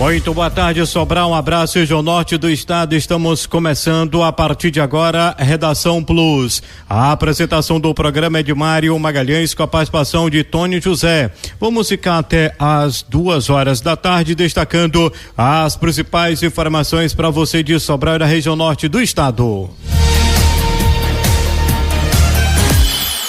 Muito boa tarde, Sobral, um abraço, região norte do estado. Estamos começando a partir de agora Redação Plus. A apresentação do programa é de Mário Magalhães com a participação de Tony José. Vamos ficar até às 2h da tarde destacando as principais informações para você de Sobral e da região norte do estado.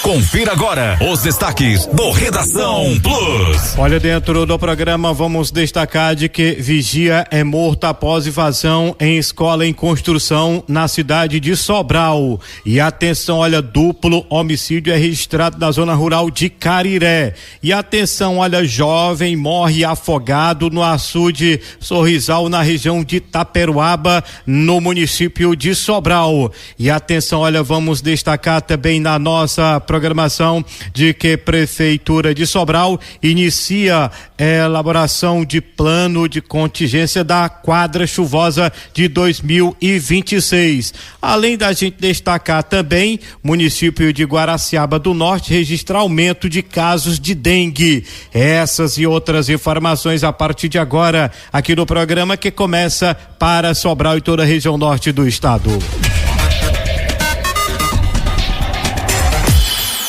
Confira agora os destaques do Redação Plus. Olha, dentro do programa vamos destacar de que vigia é morto após invasão em escola em construção na cidade de Sobral. E atenção, olha, duplo homicídio é registrado na zona rural de Cariré. E atenção, olha, jovem morre afogado no açude Sorrisal na região de Taperoaba, no município de Sobral. E atenção, olha, vamos destacar também na nossa programação de que Prefeitura de Sobral inicia elaboração de plano de contingência da quadra chuvosa de 2026. Além da gente destacar também, município de Guaraciaba do Norte registra aumento de casos de dengue. Essas e outras informações a partir de agora aqui no programa que começa para Sobral e toda a região norte do estado.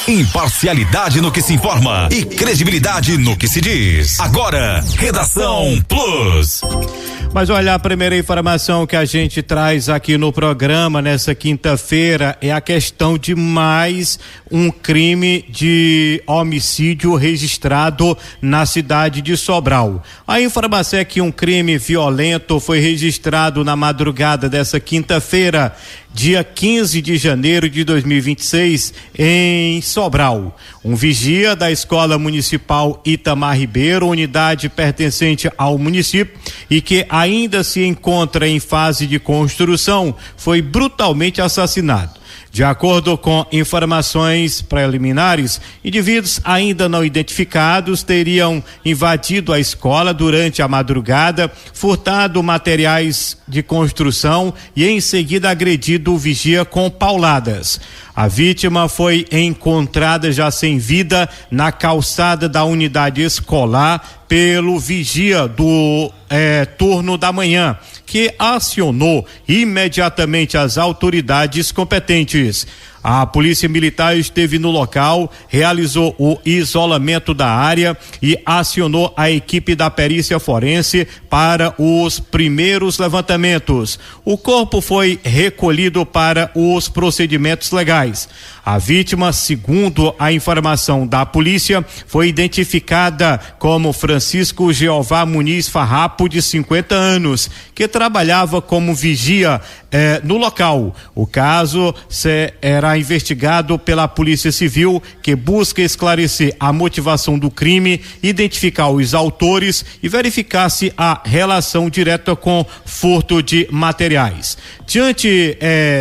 Imparcialidade no que se informa e credibilidade no que se diz. Agora, Redação Plus. Mas olha, a primeira informação que a gente traz aqui no programa nessa quinta-feira é a questão de mais um crime de homicídio registrado na cidade de Sobral. A informação é que um crime violento foi registrado na madrugada dessa quinta-feira, dia 15 de janeiro de 2026, em Sobral. Um vigia da Escola Municipal Itamar Ribeiro, unidade pertencente ao município e que ainda se encontra em fase de construção, foi brutalmente assassinado. De acordo com informações preliminares, indivíduos ainda não identificados teriam invadido a escola durante a madrugada, furtado materiais de construção e em seguida agredido o vigia com pauladas. A vítima foi encontrada já sem vida na calçada da unidade escolar pelo vigia do turno da manhã, que acionou imediatamente as autoridades competentes. A Polícia Militar esteve no local, realizou o isolamento da área e acionou a equipe da perícia forense para os primeiros levantamentos. O corpo foi recolhido para os procedimentos legais. A vítima, segundo a informação da polícia, foi identificada como Francisco Jeová Muniz Farrapo, de 50 anos, que trabalhava como vigia no local. O caso será investigado pela Polícia Civil, que busca esclarecer a motivação do crime, identificar os autores e verificar se há relação direta com furto de materiais. Diante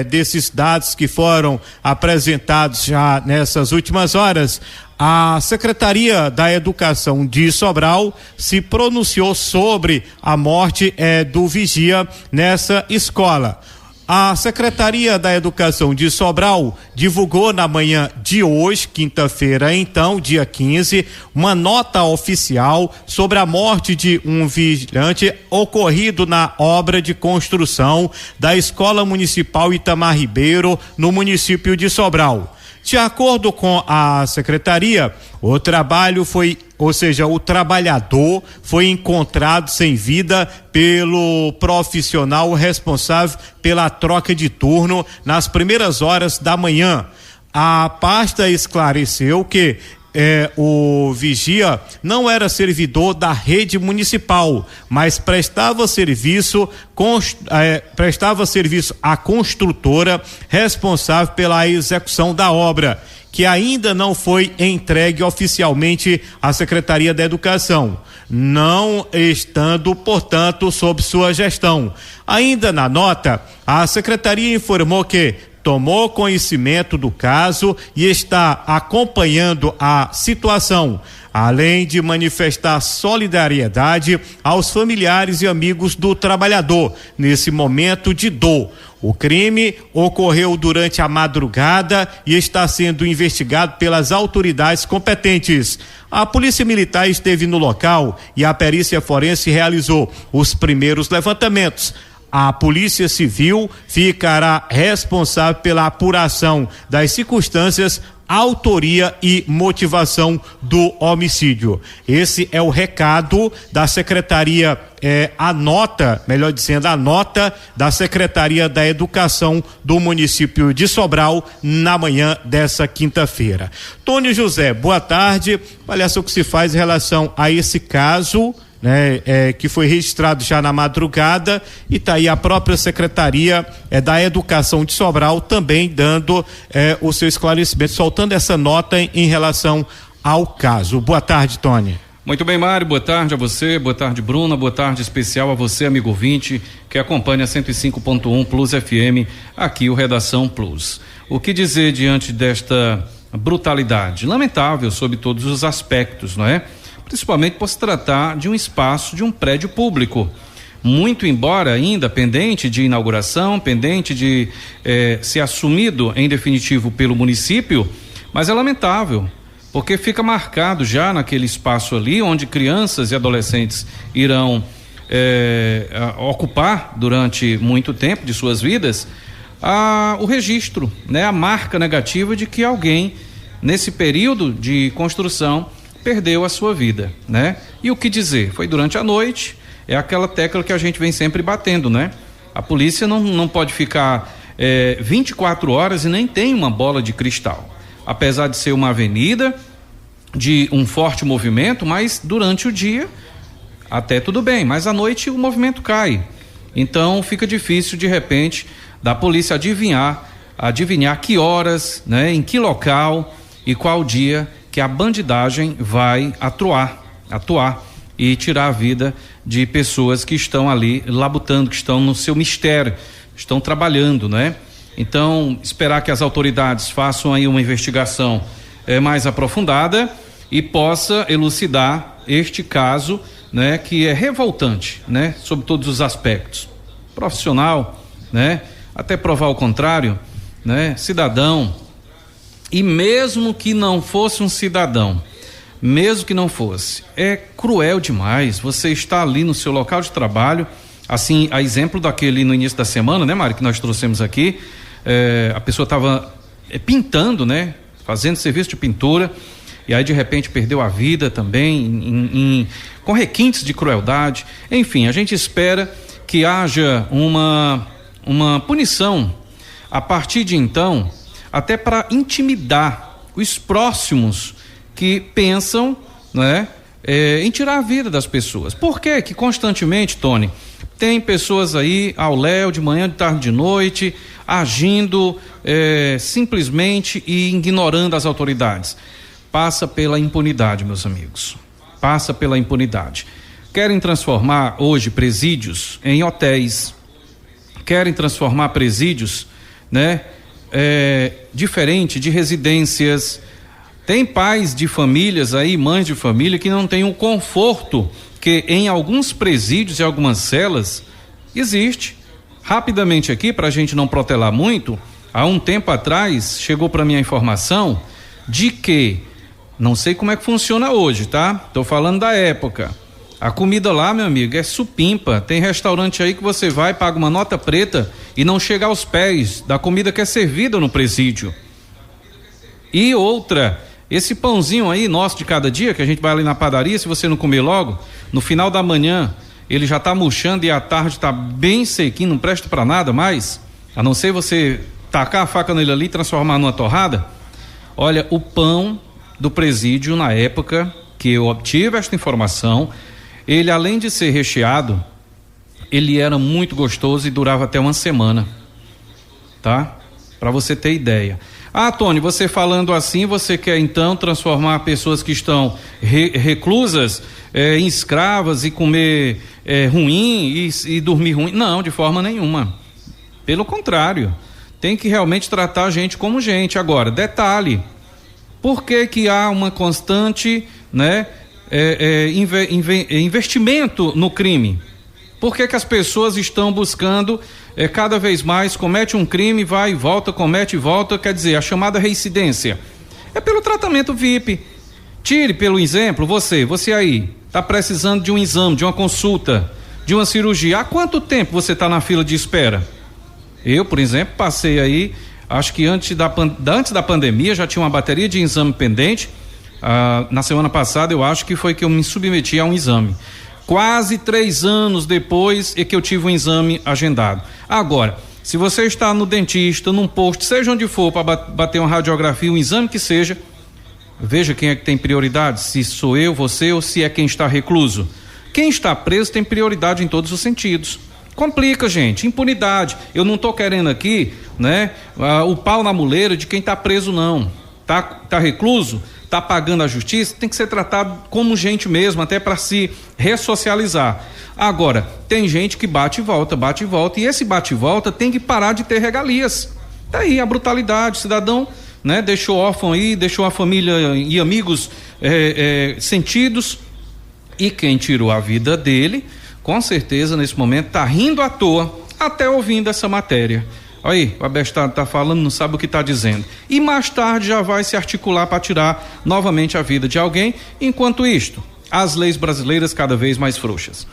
desses dados que foram apresentados já nessas últimas horas, a Secretaria da Educação de Sobral se pronunciou sobre a morte do vigia nessa escola. A Secretaria da Educação de Sobral divulgou na manhã de hoje, quinta-feira, então, dia 15, uma nota oficial sobre a morte de um vigilante ocorrido na obra de construção da Escola Municipal Itamar Ribeiro, no município de Sobral. De acordo com a secretaria, o trabalhador foi encontrado sem vida pelo profissional responsável pela troca de turno nas primeiras horas da manhã. A pasta esclareceu que o vigia não era servidor da rede municipal, mas prestava serviço à construtora responsável pela execução da obra, que ainda não foi entregue oficialmente à Secretaria da Educação, não estando, portanto, sob sua gestão. Ainda na nota, a Secretaria informou que tomou conhecimento do caso e está acompanhando a situação, além de manifestar solidariedade aos familiares e amigos do trabalhador nesse momento de dor. O crime ocorreu durante a madrugada e está sendo investigado pelas autoridades competentes. A Polícia Militar esteve no local e a perícia forense realizou os primeiros levantamentos. A Polícia Civil ficará responsável pela apuração das circunstâncias, autoria e motivação do homicídio. Esse é o recado da Secretaria, a nota da Secretaria da Educação do município de Sobral na manhã dessa quinta-feira. Tony José, boa tarde. Olha só o que se faz em relação a esse caso, que foi registrado já na madrugada, e tá aí a própria Secretaria da Educação de Sobral também dando o seu esclarecimento, soltando essa nota em relação ao caso. Boa tarde, Tony. Muito bem, Mário, boa tarde a você, boa tarde, Bruna, boa tarde especial a você, amigo ouvinte, que acompanha 105.1 Plus FM, aqui o Redação Plus. O que dizer diante desta brutalidade? Lamentável sob todos os aspectos, não é? Principalmente por se tratar de um espaço, de um prédio público, muito embora ainda pendente de inauguração, pendente de ser assumido em definitivo pelo município, mas é lamentável, porque fica marcado já naquele espaço ali, onde crianças e adolescentes irão ocupar durante muito tempo de suas vidas, o registro, né, a marca negativa de que alguém, nesse período de construção, perdeu a sua vida, né? E o que dizer? Foi durante a noite, é aquela tecla que a gente vem sempre batendo, né? A polícia não pode ficar 24 horas e nem tem uma bola de cristal. Apesar de ser uma avenida de um forte movimento, mas durante o dia até tudo bem, mas à noite o movimento cai. Então fica difícil de repente da polícia adivinhar que horas, né, em que local e qual dia que a bandidagem vai atuar e tirar a vida de pessoas que estão ali labutando, que estão no seu mistério, estão trabalhando, né? Então, esperar que as autoridades façam aí uma investigação mais aprofundada e possa elucidar este caso, né? Que é revoltante, né? Sob todos os aspectos. Profissional, né? Até provar o contrário, né? Cidadão. E mesmo que não fosse um cidadão, mesmo que não fosse, é cruel demais. Você está ali no seu local de trabalho, assim, a exemplo daquele no início da semana, né, Mário, que nós trouxemos aqui, a pessoa estava pintando, né, fazendo serviço de pintura, e aí de repente perdeu a vida também, com requintes de crueldade. Enfim, a gente espera que haja uma punição a partir de então, até para intimidar os próximos que pensam, né, em tirar a vida das pessoas. Por que que constantemente, Tony, tem pessoas aí ao léu, de manhã, de tarde, de noite, agindo simplesmente e ignorando as autoridades? Passa pela impunidade, meus amigos. Passa pela impunidade. Querem transformar hoje presídios em hotéis. Querem transformar presídios, né, diferente de residências. Tem pais de famílias aí, mães de família, que não têm o conforto que em alguns presídios e algumas celas existe. Rapidamente aqui, para a gente não protelar muito, há um tempo atrás chegou para mim a informação de que, não sei como é que funciona hoje, tá? Tô falando da época. A comida lá, meu amigo, é supimpa. Tem restaurante aí que você vai, paga uma nota preta e não chega aos pés da comida que é servida no presídio. E outra, esse pãozinho aí nosso de cada dia, que a gente vai ali na padaria, se você não comer logo, no final da manhã ele já tá murchando e à tarde tá bem sequinho, não presta para nada mais, a não ser você tacar a faca nele ali e transformar numa torrada. Olha, o pão do presídio na época que eu obtive esta informação, ele, além de ser recheado, ele era muito gostoso e durava até uma semana, tá? Para você ter ideia. Ah, Tony, você falando assim, você quer então transformar pessoas que estão reclusas em escravas e comer ruim e dormir ruim? Não, de forma nenhuma. Pelo contrário, tem que realmente tratar a gente como gente. Agora, detalhe, por que há uma constante, né, investimento no crime? Por que as pessoas estão buscando cada vez mais, comete um crime, vai e volta, comete e volta, quer dizer, a chamada reincidência? É pelo tratamento VIP. Tire pelo exemplo, você aí, está precisando de um exame, de uma consulta, de uma cirurgia. Há quanto tempo você está na fila de espera? Eu, por exemplo, passei aí, acho que antes da pandemia já tinha uma bateria de exame pendente. Na semana passada eu acho que foi que eu me submeti a um exame. Quase 3 anos depois é que eu tive um exame agendado. Agora, se você está no dentista, num posto, seja onde for, para bater uma radiografia, um exame que seja, veja quem é que tem prioridade, se sou eu, você ou se é quem está recluso. Quem está preso tem prioridade em todos os sentidos. Complica, gente, impunidade. Eu não estou querendo aqui, né, o pau na muleira de quem está preso, não. Tá recluso, tá pagando a justiça, tem que ser tratado como gente mesmo, até para se ressocializar. Agora, tem gente que bate e volta, e esse bate e volta tem que parar de ter regalias. Tá aí a brutalidade, o cidadão, né, deixou órfão aí, deixou a família e amigos sentidos, e quem tirou a vida dele, com certeza nesse momento tá rindo à toa, até ouvindo essa matéria. Aí, o abestado tá falando, não sabe o que tá dizendo. E mais tarde já vai se articular para tirar novamente a vida de alguém. Enquanto isto, as leis brasileiras cada vez mais frouxas.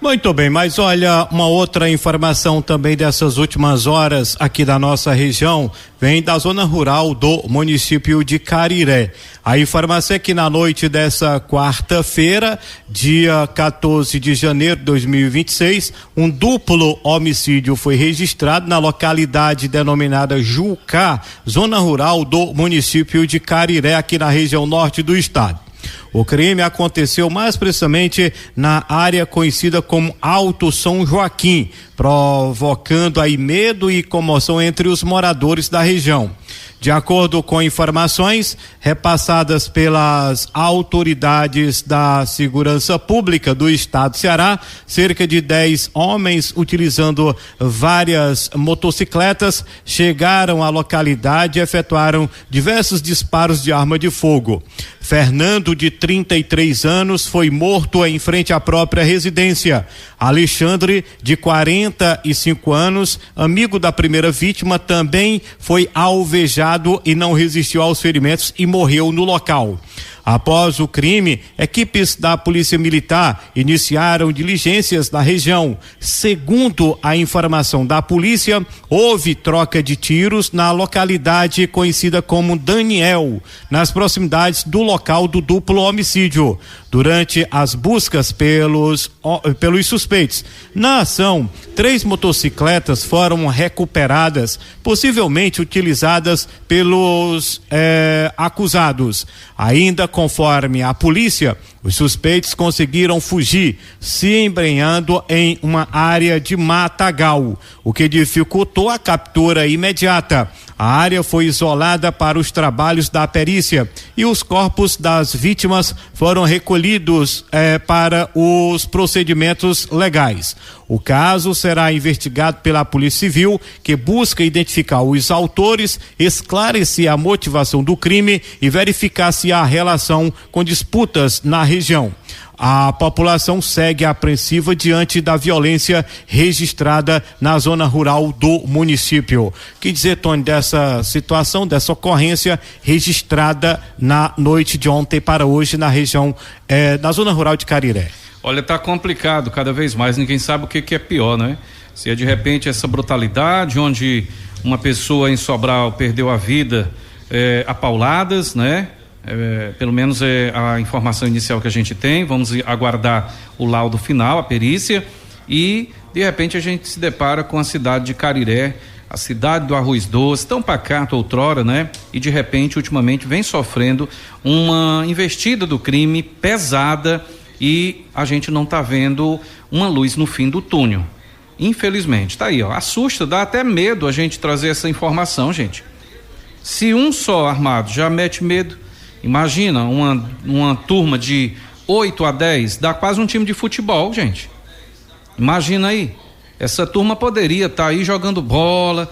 Muito bem, mas olha, uma outra informação também dessas últimas horas aqui da nossa região vem da zona rural do município de Cariré. A informação é que na noite dessa quarta-feira, dia 14 de janeiro de 2026, um duplo homicídio foi registrado na localidade denominada Jucá, zona rural do município de Cariré, aqui na região norte do estado. O crime aconteceu mais precisamente na área conhecida como Alto São Joaquim, provocando aí medo e comoção entre os moradores da região. De acordo com informações repassadas pelas autoridades da segurança pública do estado do Ceará, cerca de 10 homens utilizando várias motocicletas chegaram à localidade e efetuaram diversos disparos de arma de fogo. Fernando, de 33 anos, foi morto em frente à própria residência. Alexandre, de 45 anos, amigo da primeira vítima, também foi alvejado e não resistiu aos ferimentos e morreu no local. Após o crime, equipes da Polícia Militar iniciaram diligências na região. Segundo a informação da polícia, houve troca de tiros na localidade conhecida como Daniel, nas proximidades do local do duplo homicídio. Durante as buscas pelos suspeitos, na ação, 3 motocicletas foram recuperadas, possivelmente utilizadas pelos acusados. Ainda conforme a polícia, os suspeitos conseguiram fugir, se embrenhando em uma área de matagal, o que dificultou a captura imediata. A área foi isolada para os trabalhos da perícia e os corpos das vítimas foram recolhidos para os procedimentos legais. O caso será investigado pela Polícia Civil, que busca identificar os autores, esclarecer a motivação do crime e verificar se há relação com disputas na região. A população segue apreensiva diante da violência registrada na zona rural do município. Que dizer, Tony, dessa situação, dessa ocorrência registrada na noite de ontem para hoje na região, na zona rural de Cariré? Olha, tá complicado cada vez mais, ninguém sabe o que é pior, né? Se é de repente essa brutalidade onde uma pessoa em Sobral perdeu a vida a pauladas, né? Pelo menos é a informação inicial que a gente tem. Vamos aguardar o laudo final, a perícia, e de repente a gente se depara com a cidade de Cariré, a cidade do arroz doce, tão pacato outrora, né? E de repente, ultimamente, vem sofrendo uma investida do crime pesada e a gente não tá vendo uma luz no fim do túnel. Infelizmente, tá aí, ó, assusta, dá até medo a gente trazer essa informação, gente. Se um só armado já mete medo, imagina uma turma de 8 a 10, dá quase um time de futebol, gente. Imagina aí, essa turma poderia estar aí jogando bola,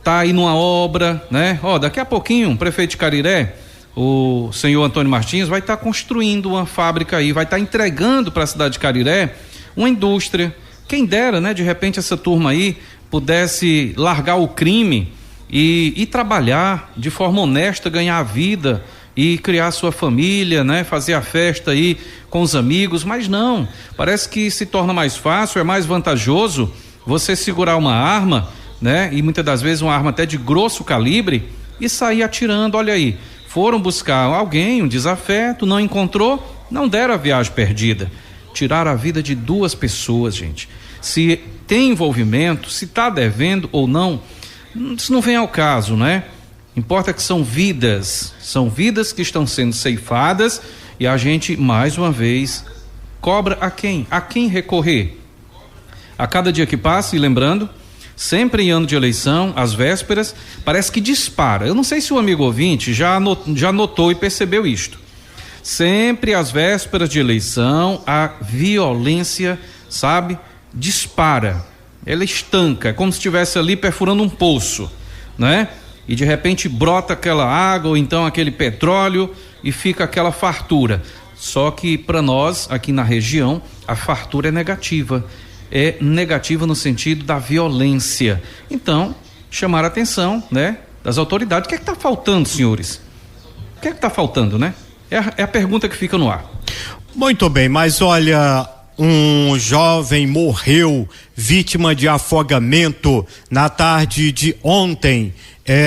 tá aí numa obra, né? Daqui a pouquinho, o prefeito de Cariré, o senhor Antônio Martins, vai estar construindo uma fábrica aí, vai estar entregando para a cidade de Cariré uma indústria. Quem dera, né? De repente essa turma aí pudesse largar o crime e trabalhar de forma honesta, ganhar a vida e criar sua família, né? Fazer a festa aí com os amigos, mas não, parece que se torna mais fácil, é mais vantajoso você segurar uma arma, né? E muitas das vezes uma arma até de grosso calibre e sair atirando. Olha aí, foram buscar alguém, um desafeto, não encontrou, não deram a viagem perdida, tiraram a vida de 2 pessoas, gente. Se tem envolvimento, se está devendo ou não, isso não vem ao caso, né? Importa que são vidas que estão sendo ceifadas e a gente, mais uma vez, cobra a quem? A quem recorrer? A cada dia que passa, e lembrando, sempre em ano de eleição, às vésperas, parece que dispara. Eu não sei se o amigo ouvinte já notou e percebeu isto. Sempre às vésperas de eleição, a violência, sabe, dispara. Ela estanca, é como se estivesse ali perfurando um poço, né? E de repente brota aquela água ou então aquele petróleo e fica aquela fartura. Só que para nós, aqui na região, a fartura é negativa no sentido da violência. Então, chamar a atenção, né, das autoridades. O que é que está faltando, senhores? O que é que está faltando, né? É a pergunta que fica no ar. Muito bem, mas olha, um jovem morreu vítima de afogamento na tarde de ontem,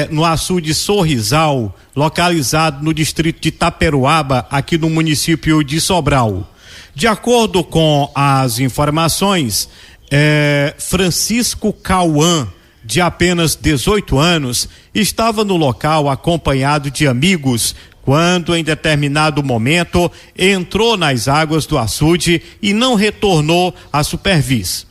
no açude Sorrisal, localizado no distrito de Taperoaba, aqui no município de Sobral. De acordo com as informações, Francisco Cauã, de apenas 18 anos, estava no local acompanhado de amigos quando, em determinado momento, entrou nas águas do açude e não retornou à superfície.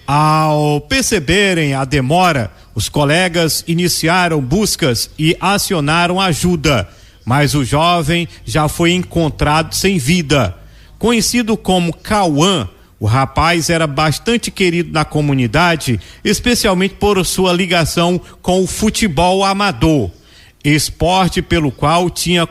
Ao perceberem a demora, os colegas iniciaram buscas e acionaram ajuda, mas o jovem já foi encontrado sem vida. Conhecido como Cauã, o rapaz era bastante querido na comunidade, especialmente por sua ligação com o futebol amador, esporte pelo qual tinha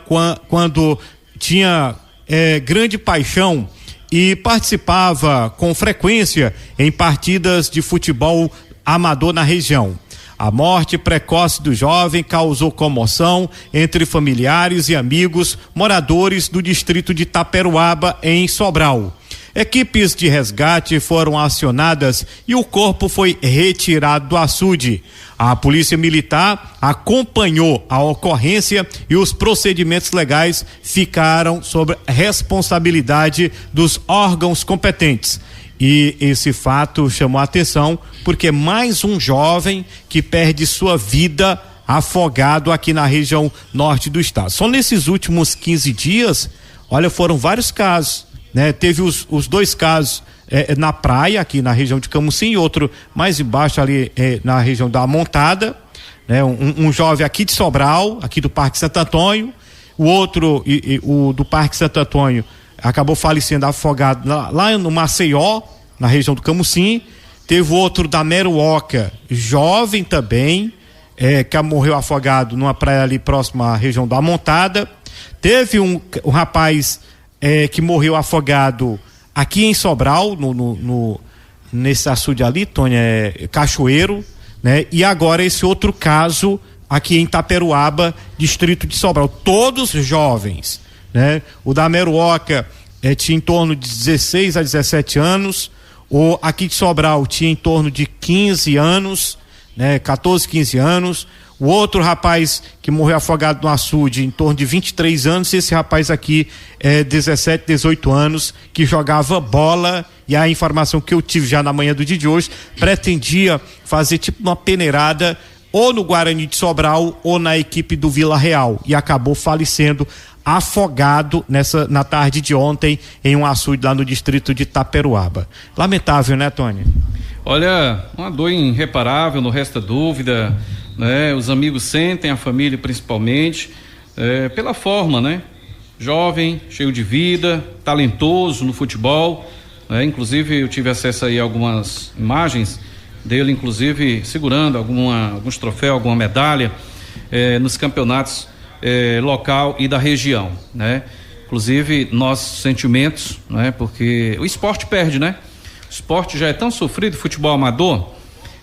grande paixão e participava com frequência em partidas de futebol amador na região. A morte precoce do jovem causou comoção entre familiares e amigos moradores do distrito de Taperoaba, em Sobral. Equipes de resgate foram acionadas e o corpo foi retirado do açude. A Polícia Militar acompanhou a ocorrência e os procedimentos legais ficaram sob responsabilidade dos órgãos competentes. E esse fato chamou a atenção porque mais um jovem que perde sua vida afogado aqui na região norte do estado. Só nesses últimos 15 dias, olha, foram vários casos, né? Teve os 2 casos na praia, aqui na região de Camusim, e outro mais embaixo ali na região da Montada, né? Um jovem aqui de Sobral, aqui do Parque Santo Antônio, o outro, o do Parque Santo Antônio, acabou falecendo afogado lá no Maceió, na região do Camusim. Teve outro da Meruoca, jovem também, que morreu afogado numa praia ali próxima à região da Montada. Teve um rapaz que morreu afogado aqui em Sobral, nesse açude ali, Tônia, Cachoeiro, né? E agora esse outro caso aqui em Taperoaba, distrito de Sobral, todos jovens, né? O da Meruoca tinha em torno de 16 a 17 anos, o aqui de Sobral tinha em torno de 15 anos, né? 14, 15 anos. O outro rapaz que morreu afogado no açude em torno de 23 anos, e esse rapaz aqui 17, 18 anos, que jogava bola, e a informação que eu tive já na manhã do dia de hoje, pretendia fazer tipo uma peneirada ou no Guarani de Sobral ou na equipe do Vila Real, e acabou falecendo afogado na tarde de ontem em um açude lá no distrito de Taperoaba. Lamentável, né, Tony? Olha, uma dor irreparável, não resta dúvida, né? Os amigos sentem, a família principalmente, pela forma, né? Jovem, cheio de vida, talentoso no futebol, né? Inclusive eu tive acesso aí a algumas imagens dele, inclusive segurando alguns troféus, alguma medalha nos campeonatos local e da região, né? Inclusive nossos sentimentos, né? Porque o esporte perde, né? O esporte já é tão sofrido, futebol amador,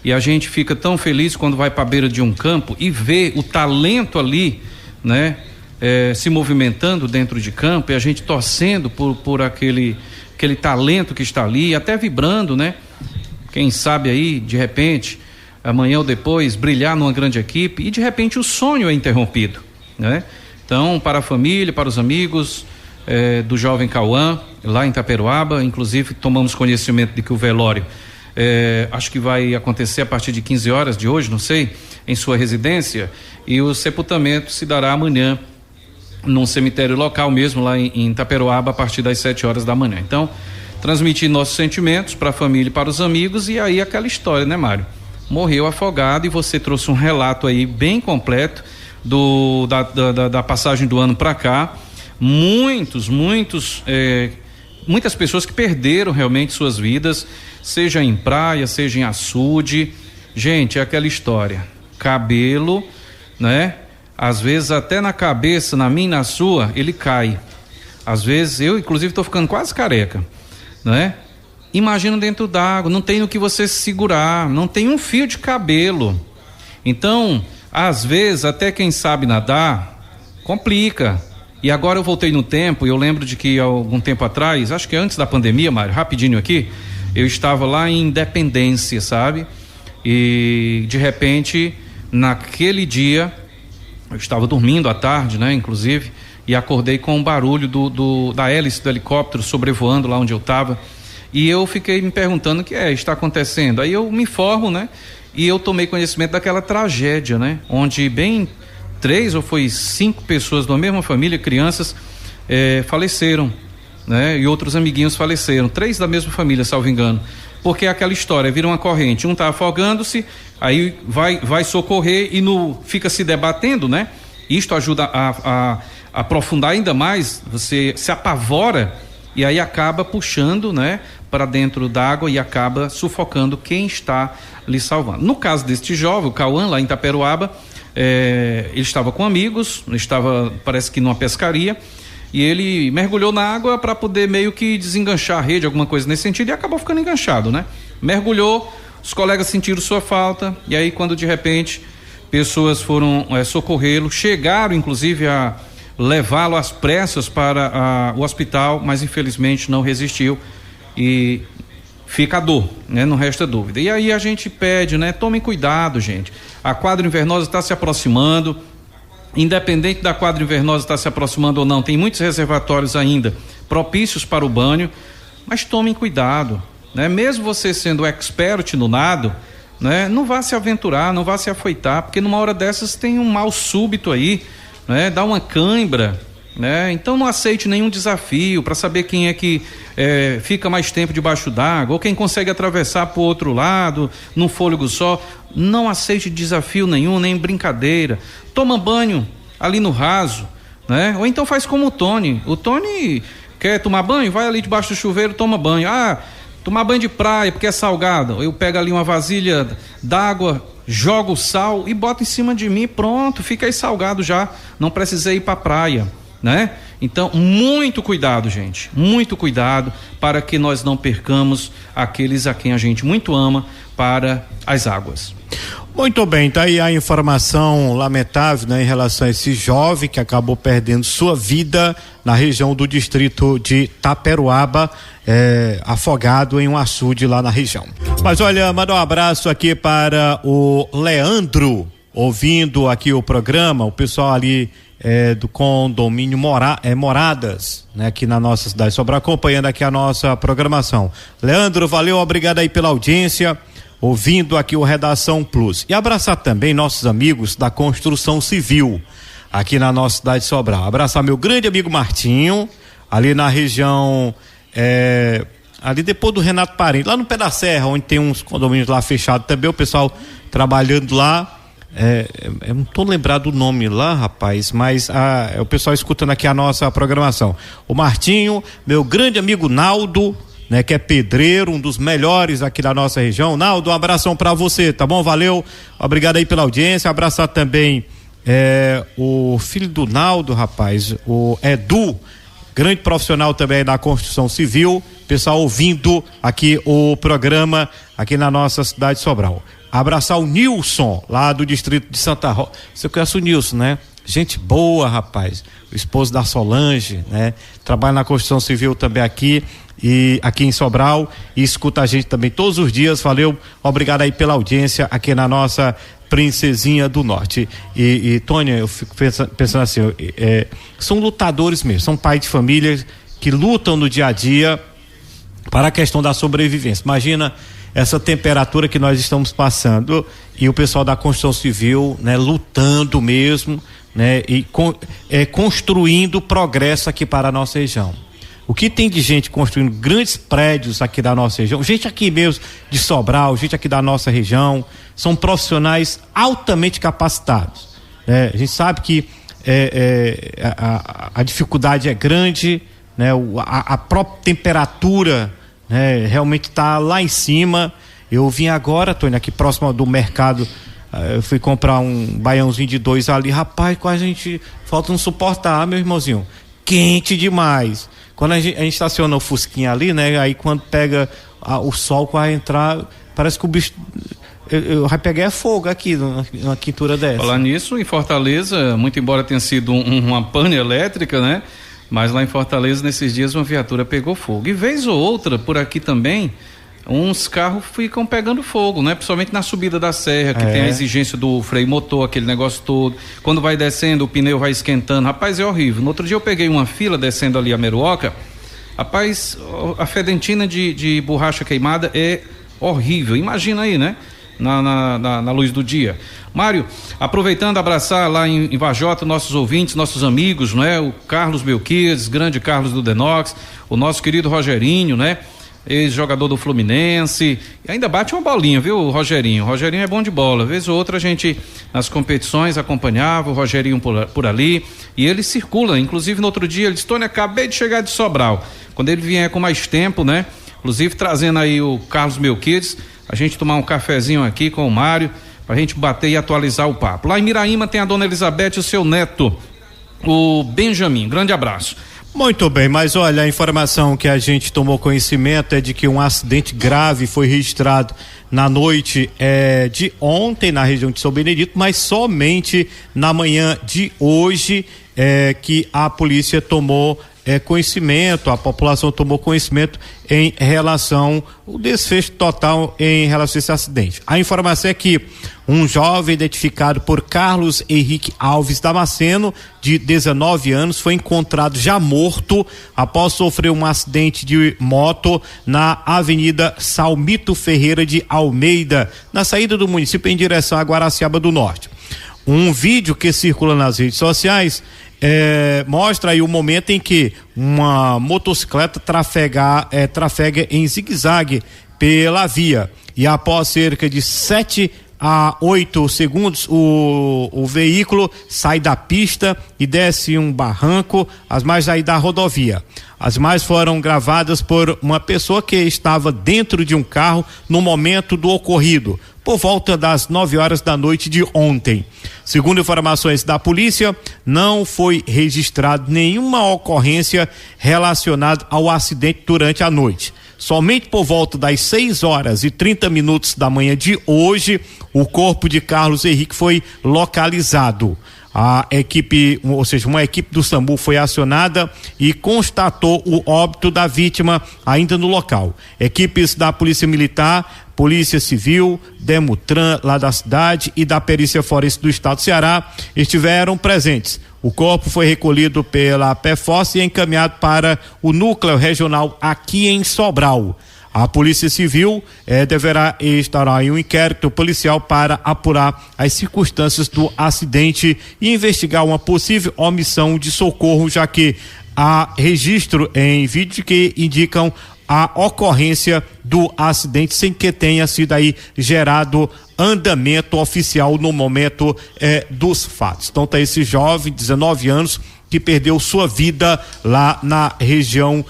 e a gente fica tão feliz quando vai para a beira de um campo e vê o talento ali, né? Se movimentando dentro de campo, e a gente torcendo por aquele talento que está ali, até vibrando, né? Quem sabe aí, de repente, amanhã ou depois, brilhar numa grande equipe, e de repente o sonho é interrompido, né? Então, para a família, para os amigos do jovem Cauã, lá em Itaperoaba, inclusive tomamos conhecimento de que o velório acho que vai acontecer a partir de 15 horas de hoje, não sei, em sua residência, e o sepultamento se dará amanhã num cemitério local mesmo, lá em Itaperoaba, a partir das 7 horas da manhã. Então, transmitir nossos sentimentos para a família e para os amigos, e aí aquela história, né, Mário? Morreu afogado, e você trouxe um relato aí bem completo da passagem do ano para cá. Muitas pessoas que perderam realmente suas vidas, seja em praia, seja em açude. Gente, é aquela história, cabelo, né? Às vezes até na cabeça, na minha e na sua, ele cai. Às vezes eu, inclusive, estou ficando quase careca, né? Imagina dentro d'água, não tem no que você segurar, não tem um fio de cabelo. Então, às vezes, até quem sabe nadar, complica. E agora eu voltei no tempo, e eu lembro de que há algum tempo atrás, acho que antes da pandemia, Mário, rapidinho aqui, eu estava lá em Independência, sabe? E de repente, naquele dia, eu estava dormindo à tarde, né, inclusive, e acordei com um barulho da hélice do helicóptero sobrevoando lá onde eu estava, e eu fiquei me perguntando o que está acontecendo. Aí eu me informo, né, e eu tomei conhecimento daquela tragédia, né, onde bem 3 ou 5 pessoas da mesma família, crianças, faleceram, né, e outros amiguinhos faleceram, 3 da mesma família, salvo engano, porque aquela história, vira uma corrente, um está afogando-se, aí vai socorrer e fica se debatendo, né? Isto ajuda a aprofundar ainda mais, você se apavora e aí acaba puxando, né, para dentro d'água e acaba sufocando quem está lhe salvando. No caso deste jovem, o Cauã, lá em Itaperoaba, ele estava com amigos, parece que numa pescaria, e ele mergulhou na água para poder meio que desenganchar a rede, alguma coisa nesse sentido, e acabou ficando enganchado, né? Mergulhou, os colegas sentiram sua falta, e aí quando de repente pessoas foram socorrê-lo, chegaram inclusive a levá-lo às pressas para o hospital, mas infelizmente não resistiu e fica a dor, né? Não resta dúvida. E aí a gente pede, né? Tomem cuidado, gente. A quadra invernosa está se aproximando. Independente da quadra invernosa estar se aproximando ou não, tem muitos reservatórios ainda propícios para o banho, mas tomem cuidado, né? Mesmo você sendo expert no nado, né? Não vá se aventurar, não vá se afoitar, porque numa hora dessas tem um mal súbito aí, né? Dá uma cãibra, né? Então não aceite nenhum desafio para saber quem é que fica mais tempo debaixo d'água, ou quem consegue atravessar para o outro lado num fôlego só. Não aceite desafio nenhum, nem brincadeira. Toma banho ali no raso, né? Ou então faz como o Tony quer tomar banho, vai ali debaixo do chuveiro, toma banho. Tomar banho de praia porque é salgado, eu pego ali uma vasilha d'água, jogo o sal e boto em cima de mim, pronto, fica aí salgado já, não precisei ir para a praia, né? Então, muito cuidado, gente, muito cuidado para que nós não percamos aqueles a quem a gente muito ama para as águas. Muito bem, tá aí a informação lamentável, né, em relação a esse jovem que acabou perdendo sua vida na região do distrito de Itaperoaba, afogado em um açude lá na região. Mas olha, manda um abraço aqui para o Leandro, ouvindo aqui o programa, o pessoal ali do condomínio Moradas, né, aqui na nossa cidade de Sobral, acompanhando aqui a nossa programação. Leandro, valeu, obrigado aí pela audiência, ouvindo aqui o Redação Plus. E abraçar também nossos amigos da construção civil aqui na nossa cidade de Sobral. Abraçar meu grande amigo Martinho, ali na região, ali depois do Renato Parente, lá no pé da serra, onde tem uns condomínios lá fechados também, o pessoal trabalhando lá. Eu não tô lembrado do nome lá, rapaz, mas o pessoal escutando aqui a nossa programação. O Martinho, meu grande amigo Naldo, né, que é pedreiro, um dos melhores aqui da nossa região. Naldo, um abração para você, tá bom? Valeu, obrigado aí pela audiência. Abraçar também o filho do Naldo, rapaz, o Edu, grande profissional também da construção civil, pessoal ouvindo aqui o programa aqui na nossa cidade de Sobral. Abraçar o Nilson, lá do distrito de Santa Rosa. Você conhece o Nilson, né? Gente boa, rapaz. O esposo da Solange, né? Trabalha na construção civil também aqui em Sobral e escuta a gente também todos os dias. Valeu, obrigado aí pela audiência aqui na nossa Princesinha do Norte. E Tônia, eu fico pensando assim, são lutadores mesmo, são pais de família que lutam no dia a dia para a questão da sobrevivência. Imagina essa temperatura que nós estamos passando e o pessoal da construção civil, né, lutando mesmo, né, e construindo progresso aqui para a nossa região. O que tem de gente construindo grandes prédios aqui da nossa região, gente aqui mesmo de Sobral, gente aqui da nossa região, são profissionais altamente capacitados, né? A gente sabe que a dificuldade é grande, né? A própria temperatura, né, realmente está lá em cima. Eu vim agora, Tônia, aqui próximo do mercado, eu fui comprar um baiãozinho de 2 ali, rapaz, quase a gente falta não suportar, meu irmãozinho, quente demais. Quando a gente estaciona o Fusquinha ali, né, aí quando pega o sol vai entrar, parece que o bicho vai pegar fogo aqui numa quintura dessa. Falar nisso, em Fortaleza, muito embora tenha sido uma pane elétrica, né, mas lá em Fortaleza, nesses dias, uma viatura pegou fogo. E vez ou outra, por aqui também, uns carros ficam pegando fogo, né? Principalmente na subida da serra, que tem a exigência do freio motor, aquele negócio todo. Quando vai descendo, o pneu vai esquentando. Rapaz, é horrível. No outro dia eu peguei uma fila descendo ali a Meruoca. Rapaz, a fedentina de borracha queimada é horrível. Imagina aí, né? Na luz do dia. Mário, aproveitando, abraçar lá em Vajota nossos ouvintes, nossos amigos, né? O Carlos Melquiades, grande Carlos do Denox, o nosso querido Rogerinho, né? Ex-jogador do Fluminense, e ainda bate uma bolinha, viu, o Rogerinho é bom de bola, vez ou outra a gente nas competições acompanhava o Rogerinho por ali, e ele circula, inclusive no outro dia ele disse: Tônia, acabei de chegar de Sobral, quando ele vier com mais tempo, né, inclusive trazendo aí o Carlos Melquiades, a gente tomar um cafezinho aqui com o Mário, pra gente bater e atualizar o papo. Lá em Miraíma tem a dona Elizabeth e o seu neto, o Benjamin, grande abraço. Muito bem, mas olha, a informação que a gente tomou conhecimento é de que um acidente grave foi registrado na noite de ontem na região de São Benedito, mas somente na manhã de hoje que a polícia tomou conhecimento, a população tomou conhecimento em relação ao desfecho total em relação a esse acidente. A informação é que um jovem identificado por Carlos Henrique Alves Damasceno, de 19 anos, foi encontrado já morto após sofrer um acidente de moto na Avenida Salmito Ferreira de Almeida, na saída do município em direção a Guaraciaba do Norte. Um vídeo que circula nas redes sociais mostra aí o momento em que uma motocicleta trafega em zigue-zague pela via, e após cerca de 7 a 8 segundos o veículo sai da pista e desce um barranco às margens aí da rodovia. As imagens foram gravadas por uma pessoa que estava dentro de um carro no momento do ocorrido, por volta das 9 horas da noite de ontem. Segundo informações da polícia, não foi registrado nenhuma ocorrência relacionada ao acidente durante a noite. Somente por volta das 6h30 da manhã de hoje, o corpo de Carlos Henrique foi localizado. A equipe, ou seja, uma equipe do SAMU foi acionada e constatou o óbito da vítima ainda no local. Equipes da Polícia Militar, Polícia Civil, Demutran lá da cidade e da Perícia Forense do Estado do Ceará estiveram presentes. O corpo foi recolhido pela PFOS e encaminhado para o núcleo regional aqui em Sobral. A Polícia Civil deverá instaurar um inquérito policial para apurar as circunstâncias do acidente e investigar uma possível omissão de socorro, já que há registro em vídeo que indicam a ocorrência do acidente sem que tenha sido aí gerado andamento oficial no momento dos fatos. Então tá esse jovem, 19 anos, que perdeu sua vida lá na região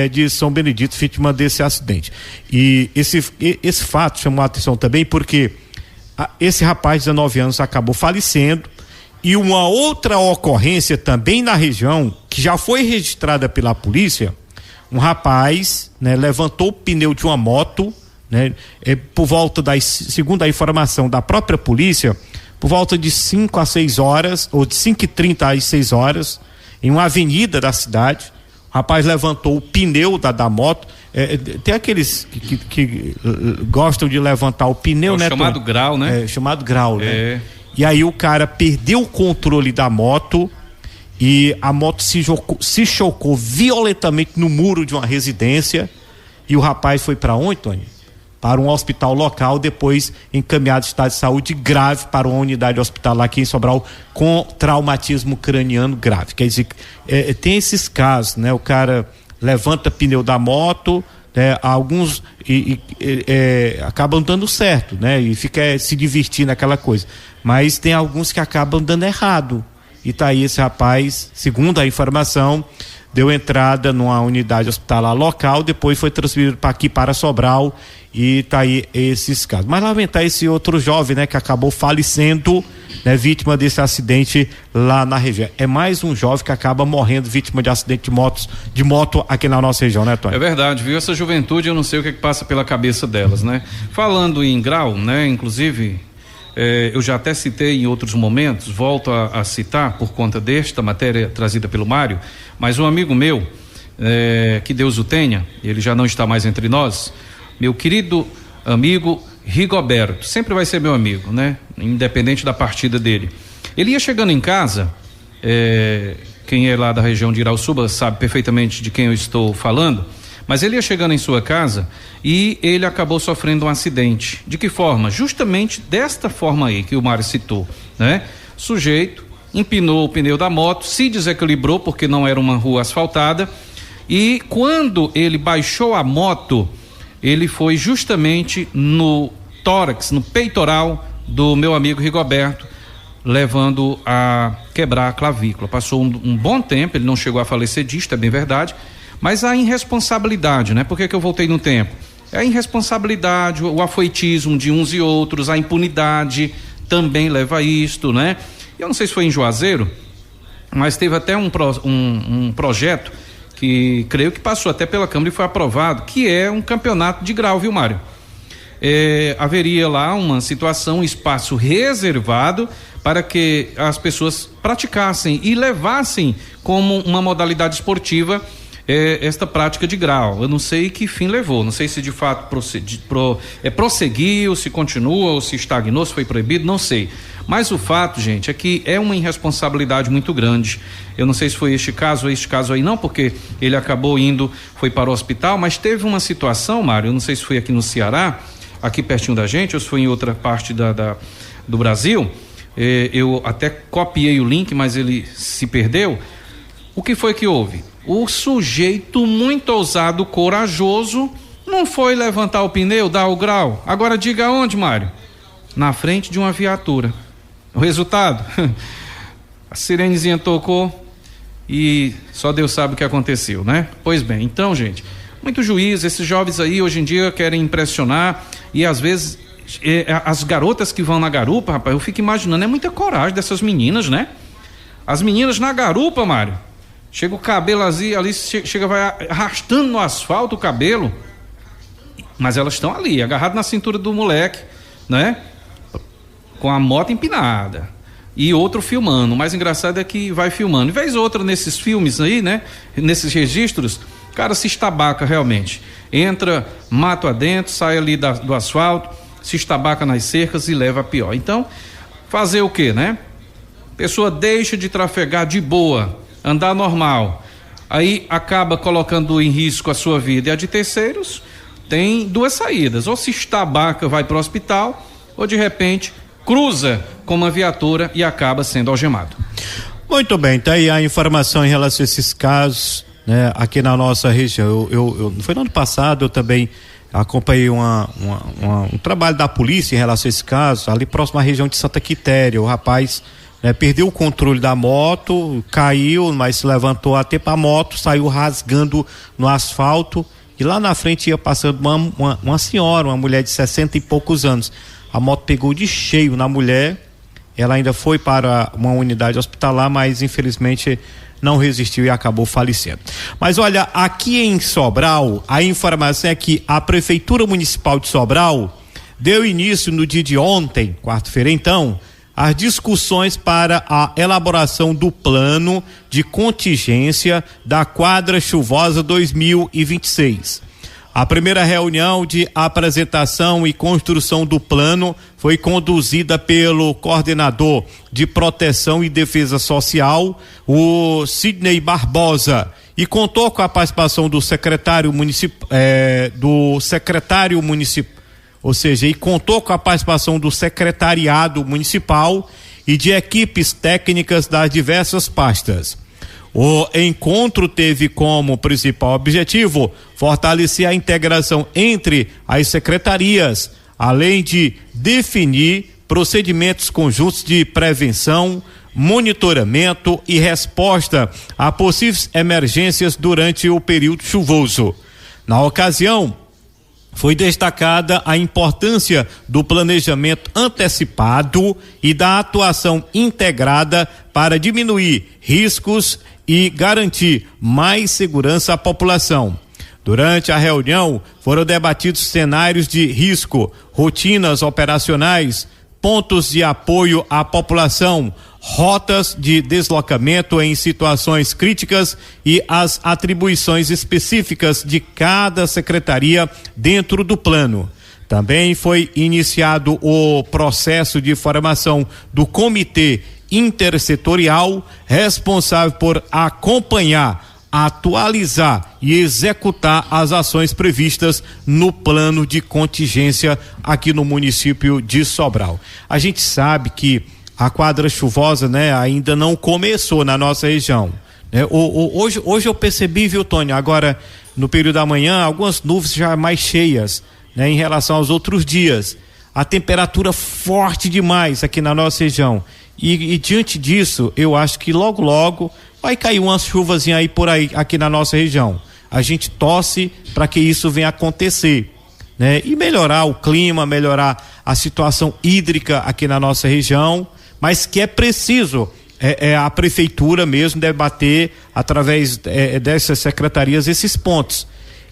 de São Benedito, vítima desse acidente. E esse fato chamou a atenção também porque esse rapaz de 19 anos acabou falecendo, e uma outra ocorrência também na região, que já foi registrada pela polícia, um rapaz, né, levantou o pneu de uma moto, né, por volta segundo a informação da própria polícia, por volta de 5 a 6 horas, ou de 5h30 às 6 horas, em uma avenida da cidade. O rapaz levantou o pneu da moto. Tem aqueles que gostam de levantar o pneu, né? Chamado grau, né? Chamado grau, né? E aí o cara perdeu o controle da moto e a moto se chocou violentamente no muro de uma residência, e o rapaz foi para onde, Tony? Para um hospital local, depois encaminhado em estado de saúde grave para uma unidade hospitalar aqui em Sobral com traumatismo craniano grave. Quer dizer, tem esses casos, né? O cara levanta pneu da moto, né? Alguns acabam dando certo, né? E fica se divertindo naquela coisa. Mas tem alguns que acabam dando errado. E tá aí esse rapaz, segundo a informação, deu entrada numa unidade hospitalar local, depois foi transferido para aqui, para Sobral, e tá aí esses casos. Mas lamentar esse outro jovem, né, que acabou falecendo, né, vítima desse acidente lá na região. É mais um jovem que acaba morrendo vítima de acidente de moto aqui na nossa região, né, Tony? É verdade, viu? Essa juventude, eu não sei o que passa pela cabeça delas, né? Falando em grau, né, inclusive, eu já até citei em outros momentos, volto a citar por conta desta matéria trazida pelo Mário, mas um amigo meu, que Deus o tenha, ele já não está mais entre nós, meu querido amigo Rigoberto, sempre vai ser meu amigo, né? Independente da partida dele. Ele ia chegando em casa, quem é lá da região de Irauçuba sabe perfeitamente de quem eu estou falando, mas ele ia chegando em sua casa e ele acabou sofrendo um acidente. De que forma? Justamente desta forma aí que o Mário citou, né? Sujeito empinou o pneu da moto, se desequilibrou porque não era uma rua asfaltada, e quando ele baixou a moto, ele foi justamente no tórax, no peitoral do meu amigo Rigoberto, levando a quebrar a clavícula. Passou um bom tempo, ele não chegou a falecer disto, é bem verdade, mas a irresponsabilidade, né? Por que eu voltei no tempo? É a irresponsabilidade, o afoitismo de uns e outros, a impunidade também leva a isto, né? Eu não sei se foi em Juazeiro, mas teve até um projeto que creio que passou até pela Câmara e foi aprovado, que é um campeonato de grau, viu, Mário? Haveria lá uma situação, um espaço reservado para que as pessoas praticassem e levassem como uma modalidade esportiva esta prática de grau. Eu não sei que fim levou, não sei se de fato prosseguiu, se continua ou se estagnou, se foi proibido, não sei. Mas o fato, gente, é que é uma irresponsabilidade muito grande. Eu não sei se foi este caso aí não, porque ele acabou foi para o hospital, mas teve uma situação, Mário, eu não sei se foi aqui no Ceará, aqui pertinho da gente, ou se foi em outra parte do Brasil, eu até copiei o link, mas ele se perdeu. O que foi que houve? O sujeito muito ousado, corajoso, não foi levantar o pneu, dar o grau. Agora diga onde, Mário? Na frente de uma viatura. O resultado? A sirenezinha tocou e só Deus sabe o que aconteceu, né? Pois bem, então, gente, muito juízo, esses jovens aí hoje em dia querem impressionar e às vezes as garotas que vão na garupa, rapaz, eu fico imaginando, é muita coragem dessas meninas, né? As meninas na garupa, Mário, chega o cabelo ali chega, vai arrastando no asfalto o cabelo, mas elas estão ali, agarradas na cintura do moleque, né? Com a moto empinada e outro filmando. O mais engraçado é que vai filmando. E vez outra nesses filmes aí, né? Nesses registros, o cara se estabaca realmente. Entra, mato adentro, sai ali do asfalto, se estabaca nas cercas e leva a pior. Então, fazer o quê, né? Pessoa deixa de trafegar de boa, andar normal. Aí acaba colocando em risco a sua vida e a de terceiros. Tem duas saídas. Ou se estabaca, vai para o hospital, ou de repente cruza com uma viatura e acaba sendo algemado. Muito bem, tá aí a informação em relação a esses casos, né, aqui na nossa região. Foi no ano passado, eu também acompanhei um trabalho da polícia em relação a esse caso, ali próximo à região de Santa Quitéria. O rapaz, Perdeu o controle da moto, caiu, mas se levantou a tempo, a moto saiu rasgando no asfalto e lá na frente ia passando uma senhora, uma mulher de 60 e poucos anos. A moto pegou de cheio na mulher, ela ainda foi para uma unidade hospitalar, mas infelizmente não resistiu e acabou falecendo. Mas olha, aqui em Sobral, a informação é que a Prefeitura Municipal de Sobral deu início no dia de ontem, quarta-feira então, as discussões para a elaboração do plano de contingência da quadra chuvosa 2026. A primeira reunião de apresentação e construção do plano foi conduzida pelo coordenador de Proteção e Defesa Social, o Sidney Barbosa, e contou com a participação do secretário municipal, ou seja, e contou com a participação do secretariado municipal e de equipes técnicas das diversas pastas. O encontro teve como principal objetivo fortalecer a integração entre as secretarias, além de definir procedimentos conjuntos de prevenção, monitoramento e resposta a possíveis emergências durante o período chuvoso. Na ocasião, foi destacada a importância do planejamento antecipado e da atuação integrada para diminuir riscos e garantir mais segurança à população. Durante a reunião, foram debatidos cenários de risco, rotinas operacionais, pontos de apoio à população, rotas de deslocamento em situações críticas e as atribuições específicas de cada secretaria dentro do plano. Também foi iniciado o processo de formação do comitê intersetorial responsável por acompanhar, atualizar e executar as ações previstas no plano de contingência aqui no município de Sobral. A gente sabe que a quadra chuvosa, ainda não começou na nossa região, hoje eu percebi, viu, Tony, agora no período da manhã, algumas nuvens já mais cheias, em relação aos outros dias. A temperatura forte demais aqui na nossa região. E diante disso, eu acho que logo vai cair umas chuvazinhas aí por aí, aqui na nossa região. A gente torce para que isso venha acontecer, e melhorar o clima, melhorar a situação hídrica aqui na nossa região, mas que é preciso a prefeitura mesmo debater através dessas secretarias esses pontos.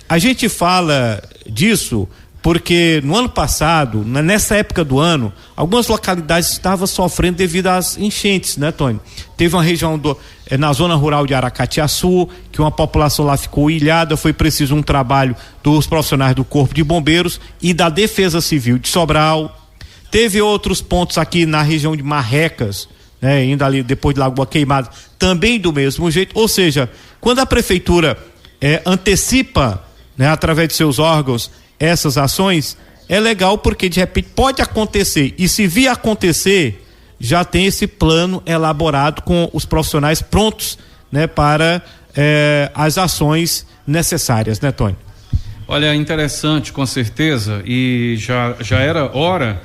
A gente fala disso porque no ano passado, nessa época do ano, algumas localidades estavam sofrendo devido às enchentes, Tony? Teve uma região na zona rural de Aracatiaçu, que uma população lá ficou ilhada, foi preciso um trabalho dos profissionais do Corpo de Bombeiros e da Defesa Civil de Sobral. Teve outros pontos aqui na região de Marrecas, indo ali depois de Lagoa Queimada, também do mesmo jeito. Ou seja, quando a prefeitura antecipa, através de seus órgãos, essas ações, é legal porque de repente pode acontecer, e se vir acontecer, já tem esse plano elaborado com os profissionais prontos, para as ações necessárias, Tony? Olha, interessante, com certeza, e já era hora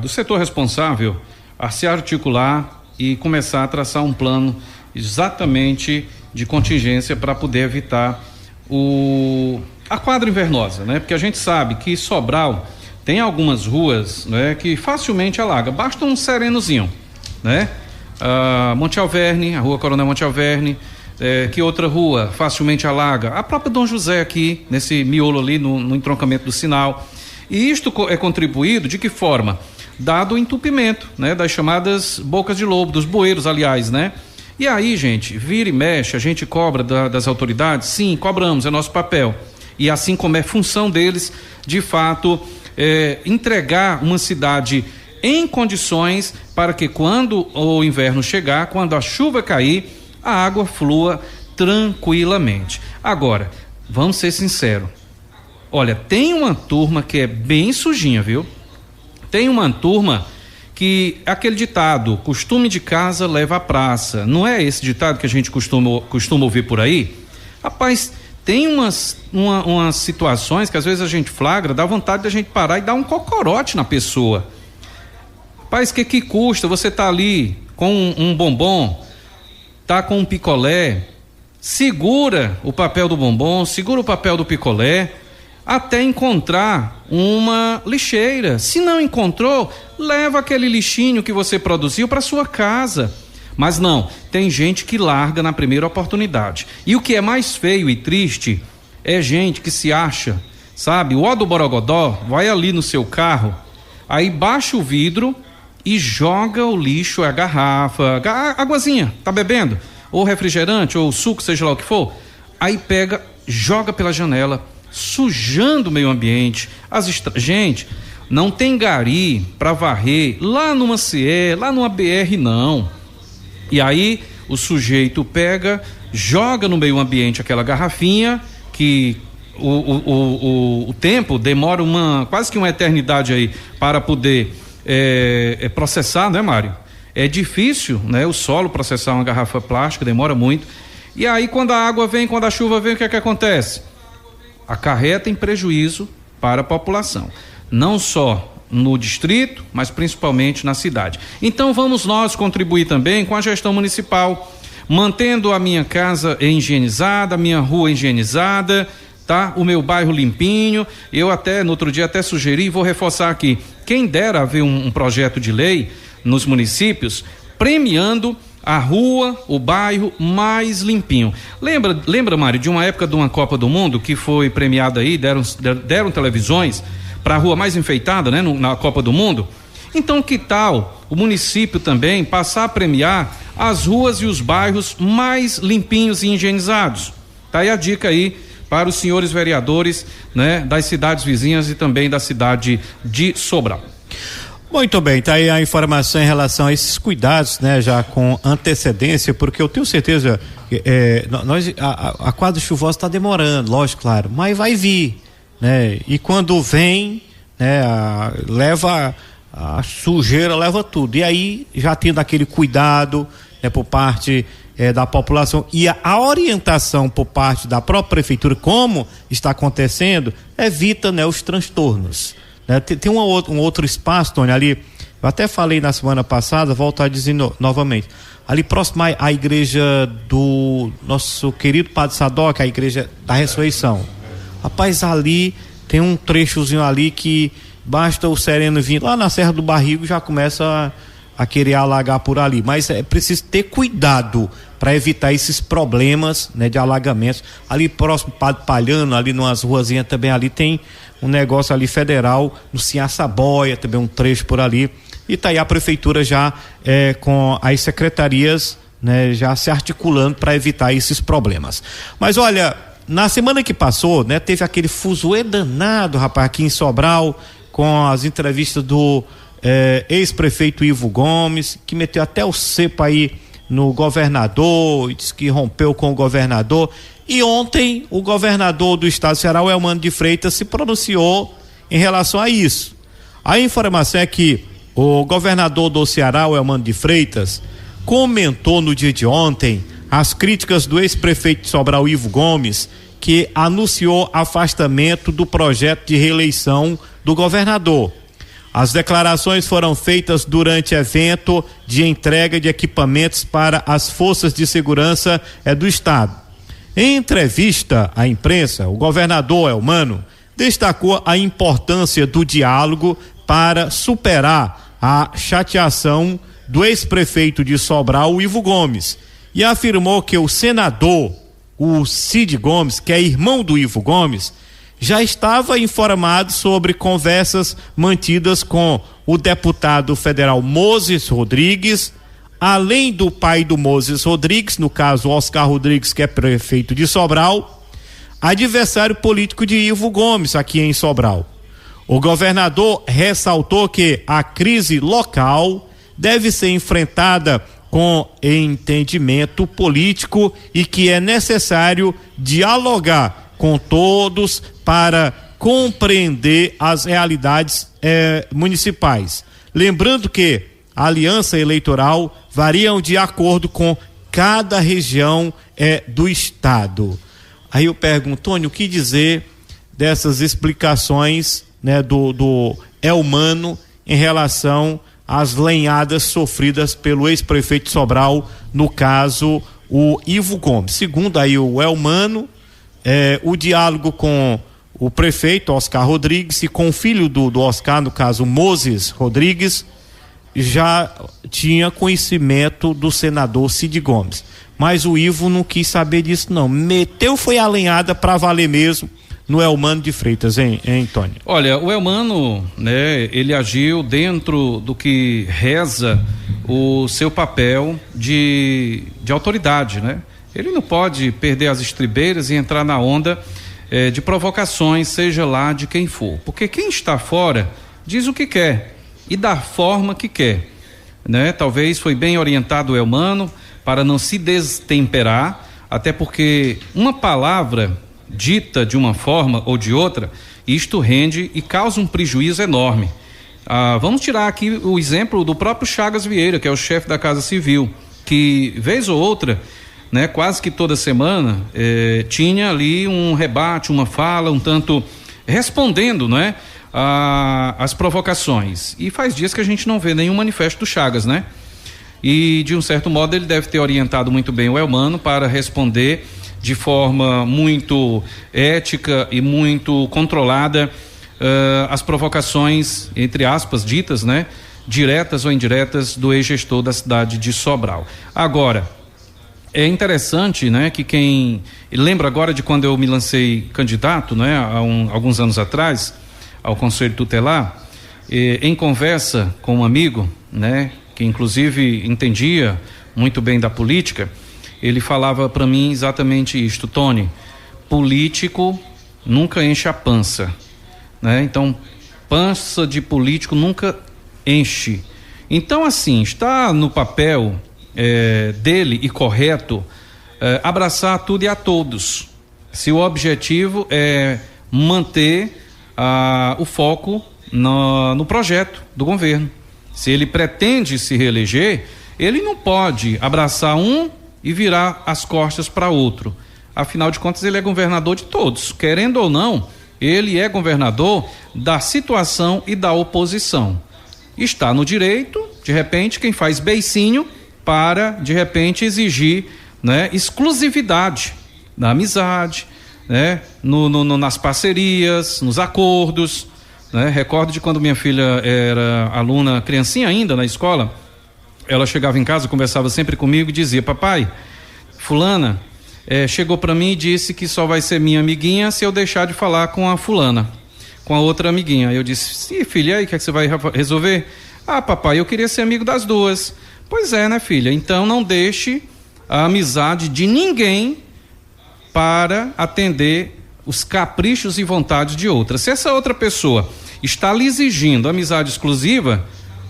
do setor responsável a se articular e começar a traçar um plano exatamente de contingência para poder evitar a quadra invernosa, Porque a gente sabe que Sobral tem algumas ruas, que facilmente alaga, basta um serenozinho, Monte Alverne, a rua Coronel Monte Alverne, que outra rua facilmente alaga? A própria Dom José aqui, nesse miolo ali no entroncamento do sinal. E isto é contribuído de que forma? Dado o entupimento, das chamadas bocas de lobo, dos bueiros, aliás, E aí, gente, vira e mexe, a gente cobra das autoridades? Sim, cobramos, é nosso papel. E assim como é função deles, de fato, entregar uma cidade em condições para que quando o inverno chegar, quando a chuva cair, a água flua tranquilamente. Agora, vamos ser sinceros. Olha, tem uma turma que é bem sujinha, viu? Tem uma turma que, aquele ditado, costume de casa leva à praça, não é esse ditado que a gente costuma ouvir por aí? Rapaz, tem umas situações que às vezes a gente flagra, dá vontade de a gente parar e dar um cocorote na pessoa. Rapaz, que custa você tá ali com um bombom, tá com um picolé, segura o papel do bombom, segura o papel do picolé, até encontrar uma lixeira. Se não encontrou, leva aquele lixinho que você produziu para sua casa. Mas não, tem gente que larga na primeira oportunidade. E o que é mais feio e triste é gente que se acha, sabe, o ó do borogodó, vai ali no seu carro, aí baixa o vidro e joga o lixo, a garrafa, a águazinha, tá bebendo? Ou refrigerante, ou suco, seja lá o que for. Aí pega, joga pela janela, sujando o meio ambiente. Gente, não tem gari para varrer lá numa CE, lá numa BR, não. E aí o sujeito pega, joga no meio ambiente aquela garrafinha, que o tempo demora quase que uma eternidade aí para poder processar, né, Mário? É difícil, né? O solo processar uma garrafa plástica demora muito. E aí quando a água vem, quando a chuva vem, o que é que acontece? Acarreta em prejuízo para a população, não só no distrito, mas principalmente na cidade. Então vamos nós contribuir também com a gestão municipal, mantendo a minha casa higienizada, a minha rua higienizada, tá? O meu bairro limpinho. Eu até, no outro dia até sugeri, vou reforçar aqui, quem dera haver um projeto de lei nos municípios premiando a rua, o bairro mais limpinho. Lembra, Mário, de uma época de uma Copa do Mundo que foi premiada aí, deram televisões para a rua mais enfeitada, né, na Copa do Mundo? Então, que tal o município também passar a premiar as ruas e os bairros mais limpinhos e higienizados? Tá aí a dica aí para os senhores vereadores, né, das cidades vizinhas e também da cidade de Sobral. Muito bem, tá aí a informação em relação a esses cuidados, né, já com antecedência, porque eu tenho certeza que a quadra chuvosa está demorando, lógico, claro, mas vai vir, né? E quando vem, né, leva a sujeira, leva tudo. E aí já tendo aquele cuidado, né, por parte da população e a orientação por parte da própria prefeitura, como está acontecendo, evita, né, os transtornos. Né? Tem um outro espaço, Tony, ali, eu até falei na semana passada, volto a dizer novamente, ali próximo à igreja do nosso querido Padre Sadoc, a igreja da Ressurreição. Rapaz, ali tem um trechozinho ali que basta o sereno vir lá na Serra do Barrigo, já começa a querer alagar por ali, mas é preciso ter cuidado para evitar esses problemas, né, de alagamentos. Ali próximo Padre Palhano, ali numas ruazinhas também, ali tem um negócio ali federal, no Ciaçaboia, também um trecho por ali, e tá aí a prefeitura já com as secretarias, né, já se articulando para evitar esses problemas. Mas olha, na semana que passou, né, teve aquele fuzuê danado, rapaz, aqui em Sobral, com as entrevistas do ex-prefeito Ivo Gomes, que meteu até o cepo aí no governador, disse que rompeu com o governador. E ontem o governador do estado do Ceará, o Elmano de Freitas, se pronunciou em relação a isso. A informação é que o governador do Ceará, o Elmano de Freitas, comentou no dia de ontem as críticas do ex-prefeito de Sobral, Ivo Gomes, que anunciou afastamento do projeto de reeleição do governador. As declarações foram feitas durante evento de entrega de equipamentos para as forças de segurança do estado. Em entrevista à imprensa, o governador Elmano destacou a importância do diálogo para superar a chateação do ex-prefeito de Sobral, Ivo Gomes, e afirmou que o senador, o Cid Gomes, que é irmão do Ivo Gomes, já estava informado sobre conversas mantidas com o deputado federal Moses Rodrigues, além do pai do Moses Rodrigues, no caso Oscar Rodrigues, que é prefeito de Sobral, adversário político de Ivo Gomes aqui em Sobral. O governador ressaltou que a crise local deve ser enfrentada com entendimento político e que é necessário dialogar com todos para compreender as realidades municipais. Lembrando que a aliança eleitoral varia de acordo com cada região do estado. Aí eu pergunto, Tony, o que dizer dessas explicações, né, do Elmano em relação as lenhadas sofridas pelo ex-prefeito de Sobral, no caso o Ivo Gomes. Segundo aí o Elmano, o diálogo com o prefeito Oscar Rodrigues e com o filho do Oscar, no caso Moses Rodrigues, já tinha conhecimento do senador Cid Gomes, mas o Ivo não quis saber disso não, meteu foi a lenhada para valer mesmo no Elmano de Freitas, hein, Tony? Olha, o Elmano, né, ele agiu dentro do que reza o seu papel de autoridade, né? Ele não pode perder as estribeiras e entrar na onda de provocações, seja lá de quem for, porque quem está fora diz o que quer e da forma que quer, né? Talvez foi bem orientado o Elmano para não se destemperar, até porque uma palavra dita de uma forma ou de outra, isto rende e causa um prejuízo enorme. Vamos tirar aqui o exemplo do próprio Chagas Vieira, que é o chefe da Casa Civil, que vez ou outra, né, quase que toda semana tinha ali um rebate, uma fala, um tanto respondendo, né, as provocações. E faz dias que a gente não vê nenhum manifesto do Chagas, né? E de um certo modo ele deve ter orientado muito bem o Elmano para responder de forma muito ética e muito controlada as provocações, entre aspas, ditas, né, diretas ou indiretas, do ex-gestor da cidade de Sobral. Agora, é interessante, né, que quem lembra agora de quando eu me lancei candidato, né, alguns anos atrás, ao Conselho Tutelar, em conversa com um amigo, né, que inclusive entendia muito bem da política, ele falava para mim exatamente isto: Tony, político nunca enche a pança, né? Então, pança de político nunca enche. Então, assim, está no papel dele e correto abraçar tudo e a todos, se o objetivo é manter o foco no projeto do governo. Se ele pretende se reeleger, ele não pode abraçar um e virar as costas para outro. Afinal de contas, ele é governador de todos. Querendo ou não, ele é governador da situação e da oposição. Está no direito, de repente, quem faz beicinho para, de repente, exigir, né, exclusividade na amizade, né, nas parcerias, nos acordos, né? Recordo de quando minha filha era aluna, criancinha ainda na escola, ela chegava em casa, conversava sempre comigo e dizia: papai, fulana chegou para mim e disse que só vai ser minha amiguinha se eu deixar de falar com a fulana, com a outra amiguinha. Eu disse: sim, filha, e aí, o que é que você vai resolver? Ah, papai, eu queria ser amigo das duas. Pois é, né, filha? Então não deixe a amizade de ninguém para atender os caprichos e vontades de outra. Se essa outra pessoa está lhe exigindo amizade exclusiva,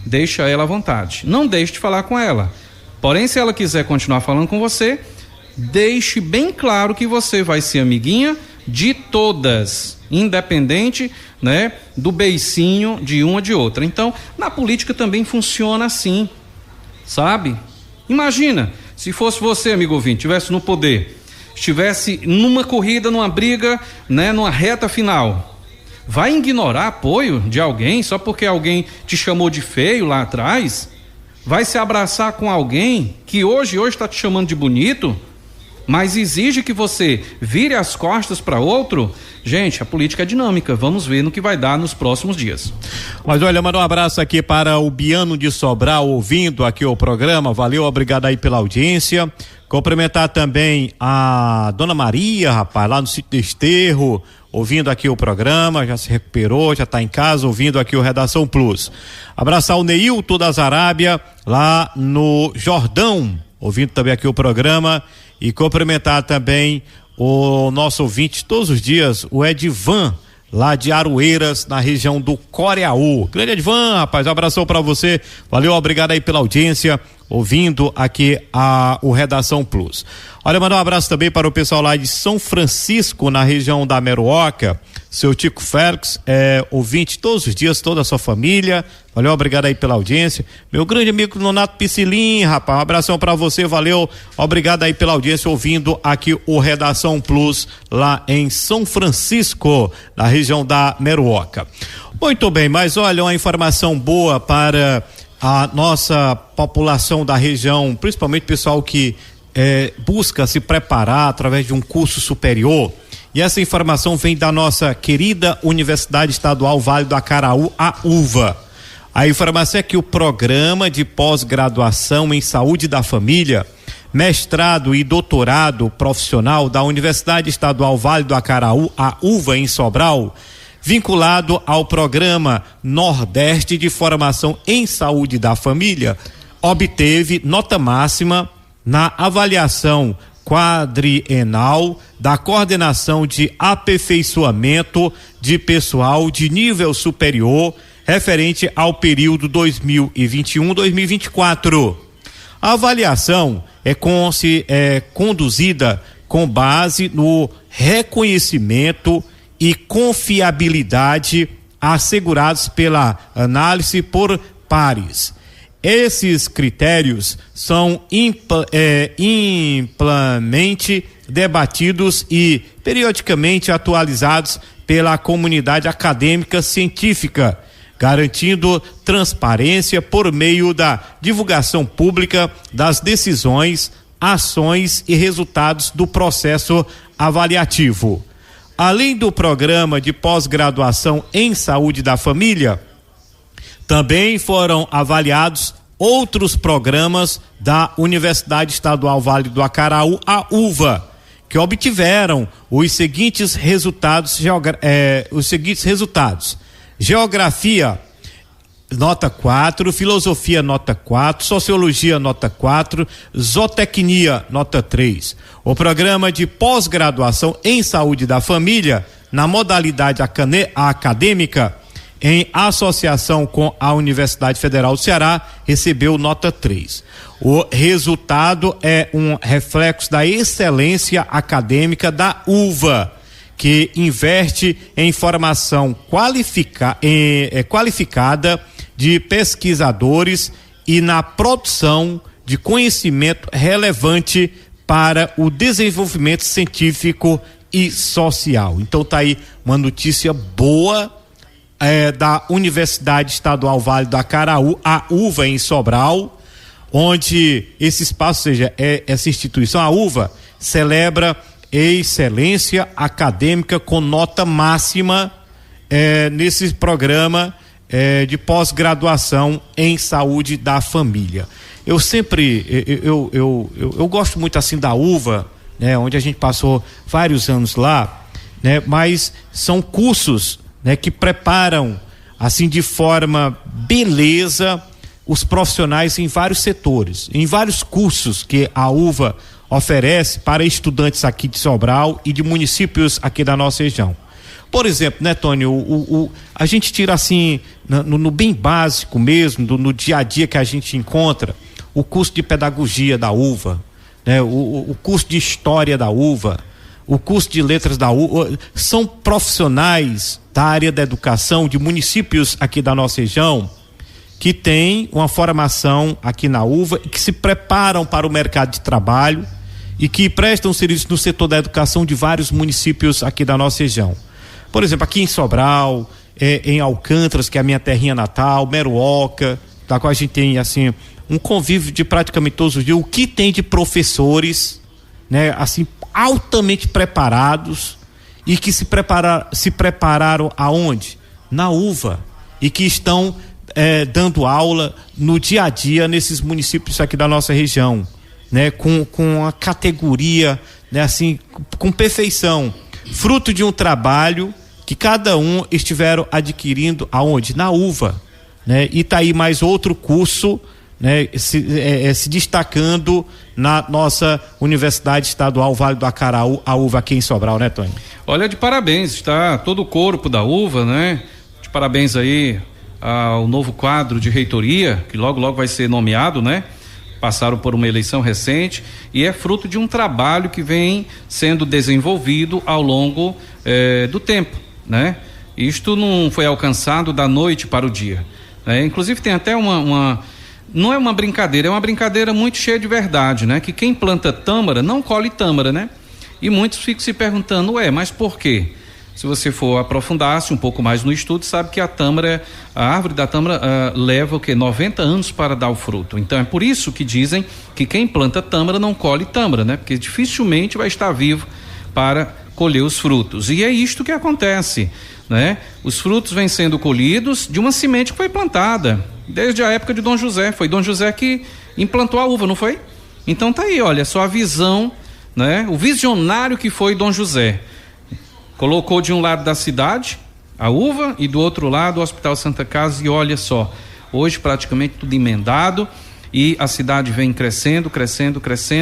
deixa ela à vontade, não deixe de falar com ela. Porém, se ela quiser continuar falando com você, deixe bem claro que você vai ser amiguinha de todas, independente, né, do beicinho de uma de outra. Então, na política também funciona assim, sabe? Imagina, se fosse você, amigo ouvinte, estivesse no poder, estivesse numa corrida, numa briga, né, numa reta final, vai ignorar apoio de alguém só porque alguém te chamou de feio lá atrás? Vai se abraçar com alguém que hoje está te chamando de bonito, mas exige que você vire as costas para outro? Gente, a política é dinâmica, vamos ver no que vai dar nos próximos dias. Mas olha, manda um abraço aqui para o Biano de Sobral, ouvindo aqui o programa, valeu, obrigado aí pela audiência. Cumprimentar também a Dona Maria, rapaz, lá no sítio Desterro, ouvindo aqui o programa, já se recuperou, já está em casa, ouvindo aqui o Redação Plus. Abraçar o Neilton das Arábia, lá no Jordão, ouvindo também aqui o programa, e cumprimentar também o nosso ouvinte todos os dias, o Edvan, lá de Aroeiras, na região do Coreaú. Grande Edvan, rapaz, um abração pra você, valeu, obrigado aí pela audiência, ouvindo aqui o Redação Plus. Olha, mandar um abraço também para o pessoal lá de São Francisco, na região da Meruoca, seu Tico Félix, ouvinte todos os dias, toda a sua família, valeu, obrigado aí pela audiência. Meu grande amigo Nonato Piscilim, rapaz, um abração para você, valeu, obrigado aí pela audiência, ouvindo aqui o Redação Plus, lá em São Francisco, na região da Meruoca. Muito bem, mas olha, uma informação boa para a nossa população da região, principalmente o pessoal que busca se preparar através de um curso superior. E essa informação vem da nossa querida Universidade Estadual Vale do Acaraú, a UVA. A informação é que o programa de pós-graduação em saúde da família, mestrado e doutorado profissional da Universidade Estadual Vale do Acaraú, a UVA, em Sobral, vinculado ao programa Nordeste de Formação em Saúde da Família, obteve nota máxima na avaliação quadrienal da Coordenação de Aperfeiçoamento de Pessoal de Nível Superior, referente ao período 2021-2024. A avaliação é conduzida com base no reconhecimento e confiabilidade assegurados pela análise por pares. Esses critérios são amplamente debatidos e periodicamente atualizados pela comunidade acadêmica científica, garantindo transparência por meio da divulgação pública das decisões, ações e resultados do processo avaliativo. Além do programa de pós-graduação em saúde da família, também foram avaliados outros programas da Universidade Estadual Vale do Acaraú, a UVA, que obtiveram os seguintes resultados: Geografia, nota 4, Filosofia, nota 4, Sociologia, nota 4, Zootecnia, nota 3. O programa de pós-graduação em saúde da família, na modalidade acadêmica, em associação com a Universidade Federal do Ceará, recebeu nota 3. O resultado é um reflexo da excelência acadêmica da UVA, que investe em formação qualificada de pesquisadores e na produção de conhecimento relevante para o desenvolvimento científico e social. Então tá aí uma notícia boa da Universidade Estadual Vale do Acaraú, a UVA, em Sobral, onde esse espaço, ou seja, essa instituição, a UVA, celebra excelência acadêmica com nota máxima nesse programa de pós-graduação em saúde da família. Eu sempre eu gosto muito assim da UVA, né, onde a gente passou vários anos lá, né, mas são cursos, né, que preparam assim de forma beleza os profissionais em vários setores, em vários cursos que a UVA oferece para estudantes aqui de Sobral e de municípios aqui da nossa região. Por exemplo, né, Tony, a gente tira assim, no bem básico mesmo, no dia a dia que a gente encontra, o curso de pedagogia da UVA, né, o curso de história da UVA, o curso de letras da UVA, são profissionais da área da educação de municípios aqui da nossa região que têm uma formação aqui na UVA e que se preparam para o mercado de trabalho e que prestam serviço no setor da educação de vários municípios aqui da nossa região. Por exemplo, aqui em Sobral, em Alcântaras, que é a minha terrinha natal, Meruoca, da qual a gente tem assim um convívio de praticamente todos os dias. O que tem de professores, né, assim, altamente preparados e que se prepararam aonde? Na UVA, e que estão dando aula no dia a dia nesses municípios aqui da nossa região, né, com a categoria, né, assim, com perfeição, fruto de um trabalho que cada um estiveram adquirindo aonde? Na UVA, né? E tá aí mais outro curso, né, se destacando na nossa Universidade Estadual Vale do Acaraú, a UVA, aqui em Sobral, né, Tony? Olha, de parabéns, está todo o corpo da UVA, né? De parabéns aí ao novo quadro de reitoria, que logo vai ser nomeado, né? Passaram por uma eleição recente e é fruto de um trabalho que vem sendo desenvolvido ao longo do tempo, né? Isto não foi alcançado da noite para o dia, né? Inclusive tem até não é uma brincadeira, é uma brincadeira muito cheia de verdade, né? Que quem planta tâmara não colhe tâmara, né? E muitos ficam se perguntando, mas por quê? se você for aprofundar-se um pouco mais no estudo, sabe que a árvore da tâmara leva 90 anos para dar o fruto. Então é por isso que dizem que quem planta tâmara não colhe tâmara, né? Porque dificilmente vai estar vivo para colher os frutos. E é isto que acontece, né? Os frutos vêm sendo colhidos de uma semente que foi plantada desde a época de Dom José. Foi Dom José que implantou a uva, não foi? Então tá aí, olha só a visão, né? O visionário que foi Dom José. Colocou de um lado da cidade a uva e do outro lado o Hospital Santa Casa, e olha só, hoje praticamente tudo emendado e a cidade vem crescendo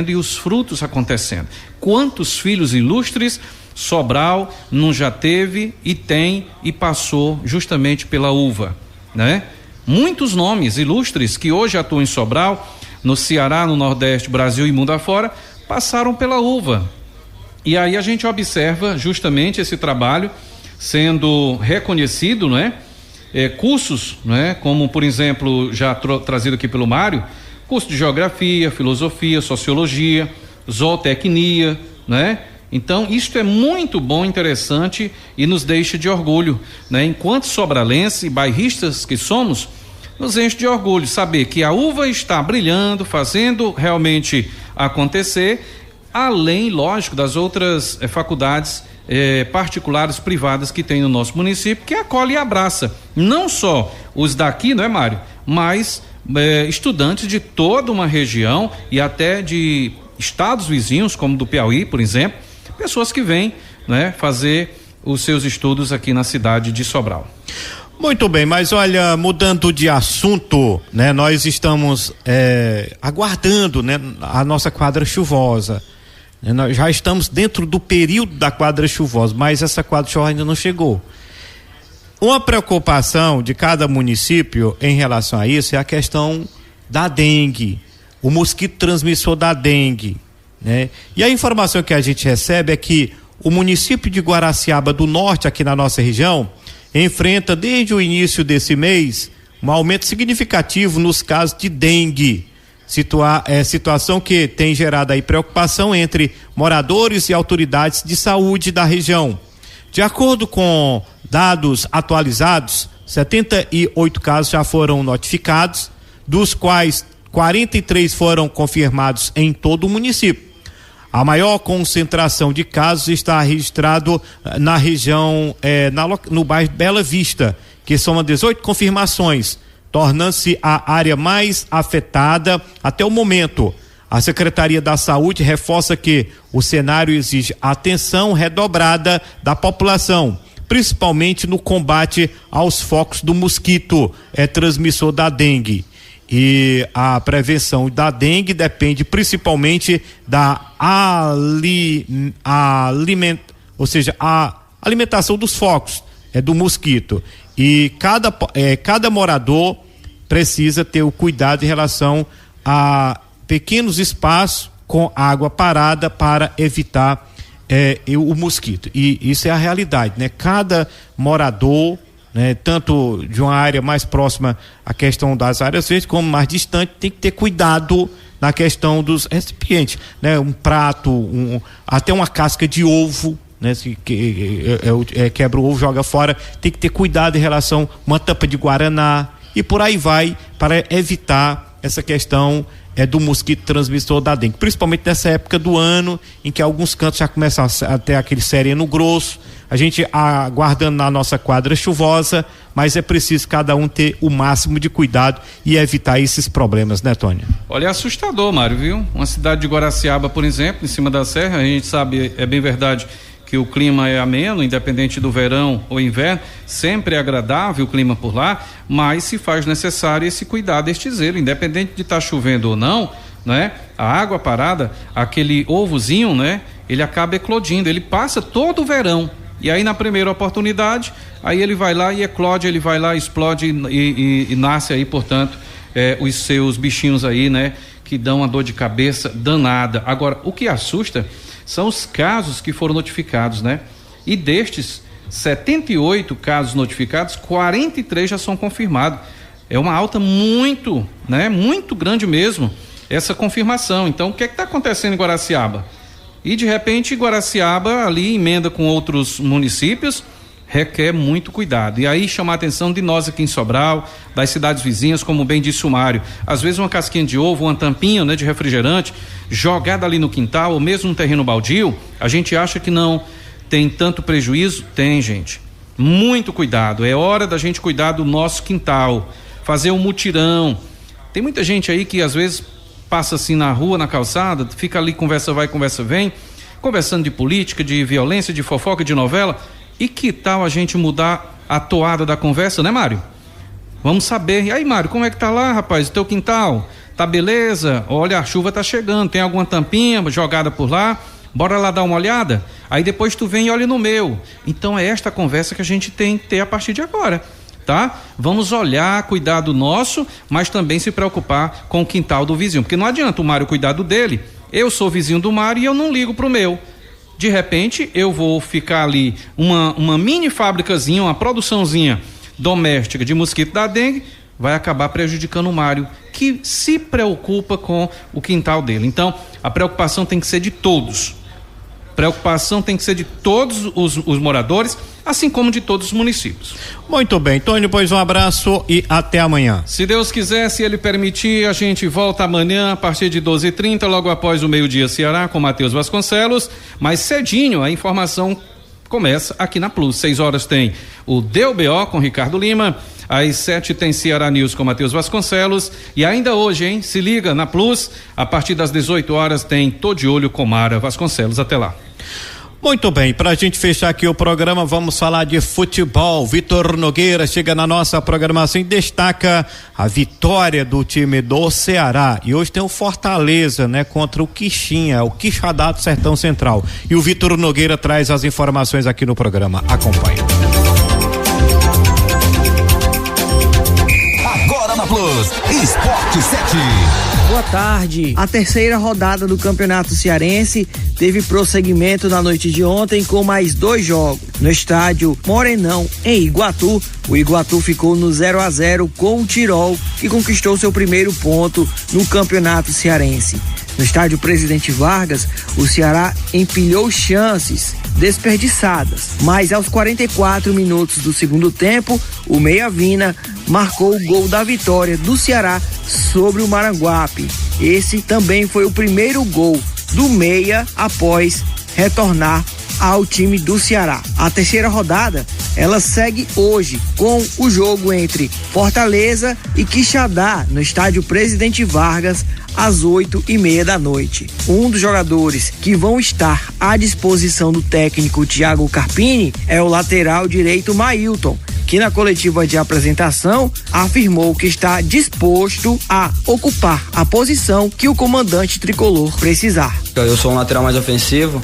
e os frutos acontecendo. Quantos filhos ilustres Sobral não já teve e tem e passou justamente pela uva, né? Muitos nomes ilustres que hoje atuam em Sobral, no Ceará, no Nordeste, Brasil e mundo afora, passaram pela uva. E aí a gente observa justamente esse trabalho sendo reconhecido, né? Cursos, né? Como, por exemplo, já trazido aqui pelo Mário, curso de geografia, filosofia, sociologia, zootecnia, né? Então, isto é muito bom, interessante e nos deixa de orgulho, né? Enquanto sobralense e bairristas que somos, nos enche de orgulho saber que a uva está brilhando, fazendo realmente acontecer, além, lógico, das outras faculdades particulares, privadas que tem no nosso município, que acolhe e abraça, não só os daqui, não é, Mário? Mas estudantes de toda uma região e até de estados vizinhos, como do Piauí, por exemplo, pessoas que vêm, né, fazer os seus estudos aqui na cidade de Sobral. Muito bem, mas olha, mudando de assunto, né, nós estamos aguardando, né, a nossa quadra chuvosa. Nós já estamos dentro do período da quadra chuvosa, mas essa quadra chuvosa ainda não chegou. Uma preocupação de cada município em relação a isso é a questão da dengue, o mosquito transmissor da dengue, né? E a informação que a gente recebe é que o município de Guaraciaba do Norte, aqui na nossa região, enfrenta desde o início desse mês um aumento significativo nos casos de dengue. Situação que tem gerado aí preocupação entre moradores e autoridades de saúde da região. De acordo com dados atualizados, 78 casos já foram notificados, dos quais 43 foram confirmados em todo o município. A maior concentração de casos está registrado na região, no bairro Bela Vista, que soma 18 confirmações, tornando-se a área mais afetada até o momento. A Secretaria da Saúde reforça que o cenário exige atenção redobrada da população, principalmente no combate aos focos do mosquito transmissor da dengue. E a prevenção da dengue depende principalmente da alimentação dos focos do mosquito. E cada morador precisa ter o cuidado em relação a pequenos espaços com água parada para evitar o mosquito. E isso é a realidade, né? Cada morador, né, tanto de uma área mais próxima à questão das áreas verdes, como mais distante, tem que ter cuidado na questão dos recipientes, né? Um prato, até uma casca de ovo, né? Se quebra o ovo, joga fora, tem que ter cuidado em relação a uma tampa de guaraná e por aí vai, para evitar essa questão do mosquito transmissor da dengue, principalmente nessa época do ano em que alguns cantos já começam a ter aquele sereno grosso. A gente aguardando na nossa quadra chuvosa, mas é preciso cada um ter o máximo de cuidado e evitar esses problemas, né, Tônia? Olha, é assustador, Mário, viu? Uma cidade de Guaraciaba, por exemplo, em cima da serra, a gente sabe, é bem verdade que o clima é ameno, independente do verão ou inverno, sempre é agradável o clima por lá, mas se faz necessário esse cuidado, este zelo, independente de estar chovendo ou não, né? A água parada, aquele ovozinho, né? Ele acaba eclodindo, ele passa todo o verão, e aí na primeira oportunidade, aí ele vai lá e eclode, ele vai lá, explode e nasce aí, portanto, os seus bichinhos aí, né? Que dão uma dor de cabeça danada. Agora, o que assusta são os casos que foram notificados, né? E destes 78 casos notificados, 43 já são confirmados. É uma alta muito, né? Muito grande mesmo, essa confirmação. Então, o que está acontecendo em Guaraciaba? E de repente Guaraciaba ali emenda com outros municípios, requer muito cuidado. E aí chamar a atenção de nós aqui em Sobral, das cidades vizinhas, como bem disse o Mário, às vezes uma casquinha de ovo, uma tampinha, né, de refrigerante jogada ali no quintal ou mesmo no terreno baldio, a gente acha que não tem tanto prejuízo? Tem, gente. Muito cuidado, é hora da gente cuidar do nosso quintal, fazer um mutirão. Tem muita gente aí que às vezes passa assim na rua, na calçada, fica ali, conversa vai, conversa vem, conversando de política, de violência, de fofoca, de novela. E que tal a gente mudar a toada da conversa, né, Mário? Vamos saber. E aí, Mário, como é que tá lá, rapaz, o teu quintal? Tá beleza? Olha, a chuva tá chegando, tem alguma tampinha jogada por lá? Bora lá dar uma olhada? Aí depois tu vem e olha no meu. Então é esta conversa que a gente tem que ter a partir de agora, tá? Vamos olhar, cuidar do nosso, mas também se preocupar com o quintal do vizinho, porque não adianta o Mário cuidar do dele, eu sou vizinho do Mário e eu não ligo pro meu. De repente eu vou ficar ali uma mini fábricazinha, uma produçãozinha doméstica de mosquito da dengue, vai acabar prejudicando o Mário, que se preocupa com o quintal dele. Então a preocupação tem que ser de todos. Preocupação tem que ser de todos os moradores, assim como de todos os municípios. Muito bem, Tony, pois um abraço e até amanhã. Se Deus quiser, se Ele permitir, a gente volta amanhã a partir de 12h30, logo após o meio-dia Ceará, com Matheus Vasconcelos, mas cedinho a informação começa aqui na Plus. 6 horas tem o DBO com Ricardo Lima, às 7 tem Ceará News com Matheus Vasconcelos, e ainda hoje, hein? Se liga na Plus, a partir das 18 horas tem Tô de Olho com Mara Vasconcelos. Até lá. Muito bem, pra gente fechar aqui o programa, vamos falar de futebol. Vitor Nogueira chega na nossa programação e destaca a vitória do time do Ceará. E hoje tem o Fortaleza, né, contra o Quixinha, o Quixadá do Sertão Central. E o Vitor Nogueira traz as informações aqui no programa. Acompanhe. Agora na Plus, Esporte 7. Boa tarde. A terceira rodada do Campeonato Cearense teve prosseguimento na noite de ontem com mais 2 jogos. No estádio Morenão, em Iguatu, o Iguatu ficou no 0-0 com o Tirol, que conquistou seu primeiro ponto no Campeonato Cearense. No estádio Presidente Vargas, o Ceará empilhou chances desperdiçadas, mas aos 44 minutos do segundo tempo, o Meia Vina marcou o gol da vitória do Ceará sobre o Maranguape. Esse também foi o primeiro gol do Meia após retornar ao time do Ceará. A terceira rodada, ela segue hoje com o jogo entre Fortaleza e Quixadá no estádio Presidente Vargas às 8:30 da noite. Um dos jogadores que vão estar à disposição do técnico Thiago Carpini é o lateral direito Mailton, que na coletiva de apresentação afirmou que está disposto a ocupar a posição que o comandante tricolor precisar. Eu sou um lateral mais ofensivo,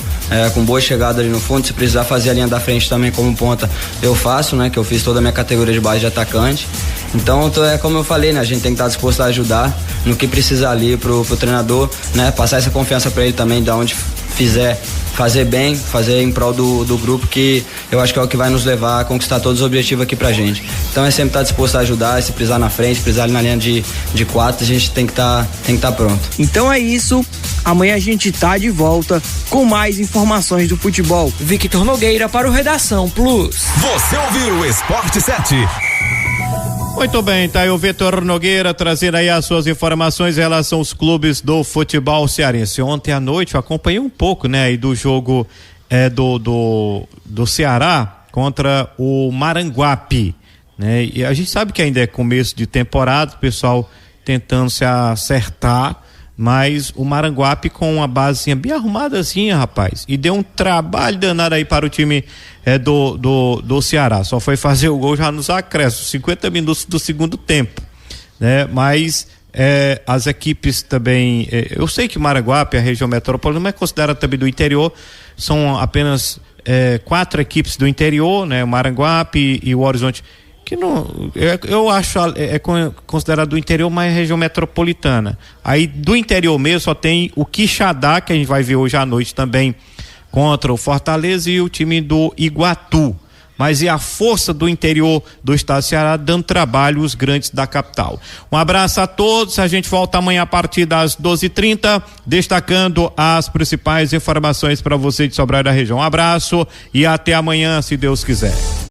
com boa chegada ali no fundo. Se precisar fazer a linha da frente também como ponta, eu faço, né? Que eu fiz toda a minha categoria de base de atacante. Então, como eu falei, né? A gente tem que estar disposto a ajudar no que precisar ali pro treinador, né? Passar essa confiança para ele também, da onde fizer, fazer bem, fazer em prol do grupo, que eu acho que é o que vai nos levar a conquistar todos os objetivos aqui pra gente. Então é sempre estar disposto a ajudar, se precisar na frente, precisar ali na linha de 4, a gente tem que estar pronto. Então é isso, amanhã a gente tá de volta com mais informações do futebol. Victor Nogueira para o Redação Plus. Você ouviu o Esporte 7. Muito bem, tá aí o Vitor Nogueira trazendo aí as suas informações em relação aos clubes do futebol cearense. Ontem à noite eu acompanhei um pouco, né, aí do jogo do Ceará contra o Maranguape, né? E a gente sabe que ainda é começo de temporada, o pessoal tentando se acertar, mas o Maranguape com uma basezinha bem arrumadazinha, rapaz, e deu um trabalho danado aí para o time do Ceará. Só foi fazer o gol já nos acréscimos, 50 minutos do segundo tempo, né? Mas as equipes também, eu sei que Maranguape, a região metropolitana, mas é considerada também do interior, são apenas 4 equipes do interior, né? Maranguape e o Horizonte, que não, eu acho considerado do interior, mas é região metropolitana. Aí do interior mesmo só tem o Quixadá, que a gente vai ver hoje à noite também contra o Fortaleza, e o time do Iguatu. mas é a força do interior do estado do Ceará dando trabalho aos grandes da capital. Um abraço a todos, a gente volta amanhã a partir das 12h30, destacando as principais informações para você de Sobral e da região. Um abraço e até amanhã, se Deus quiser.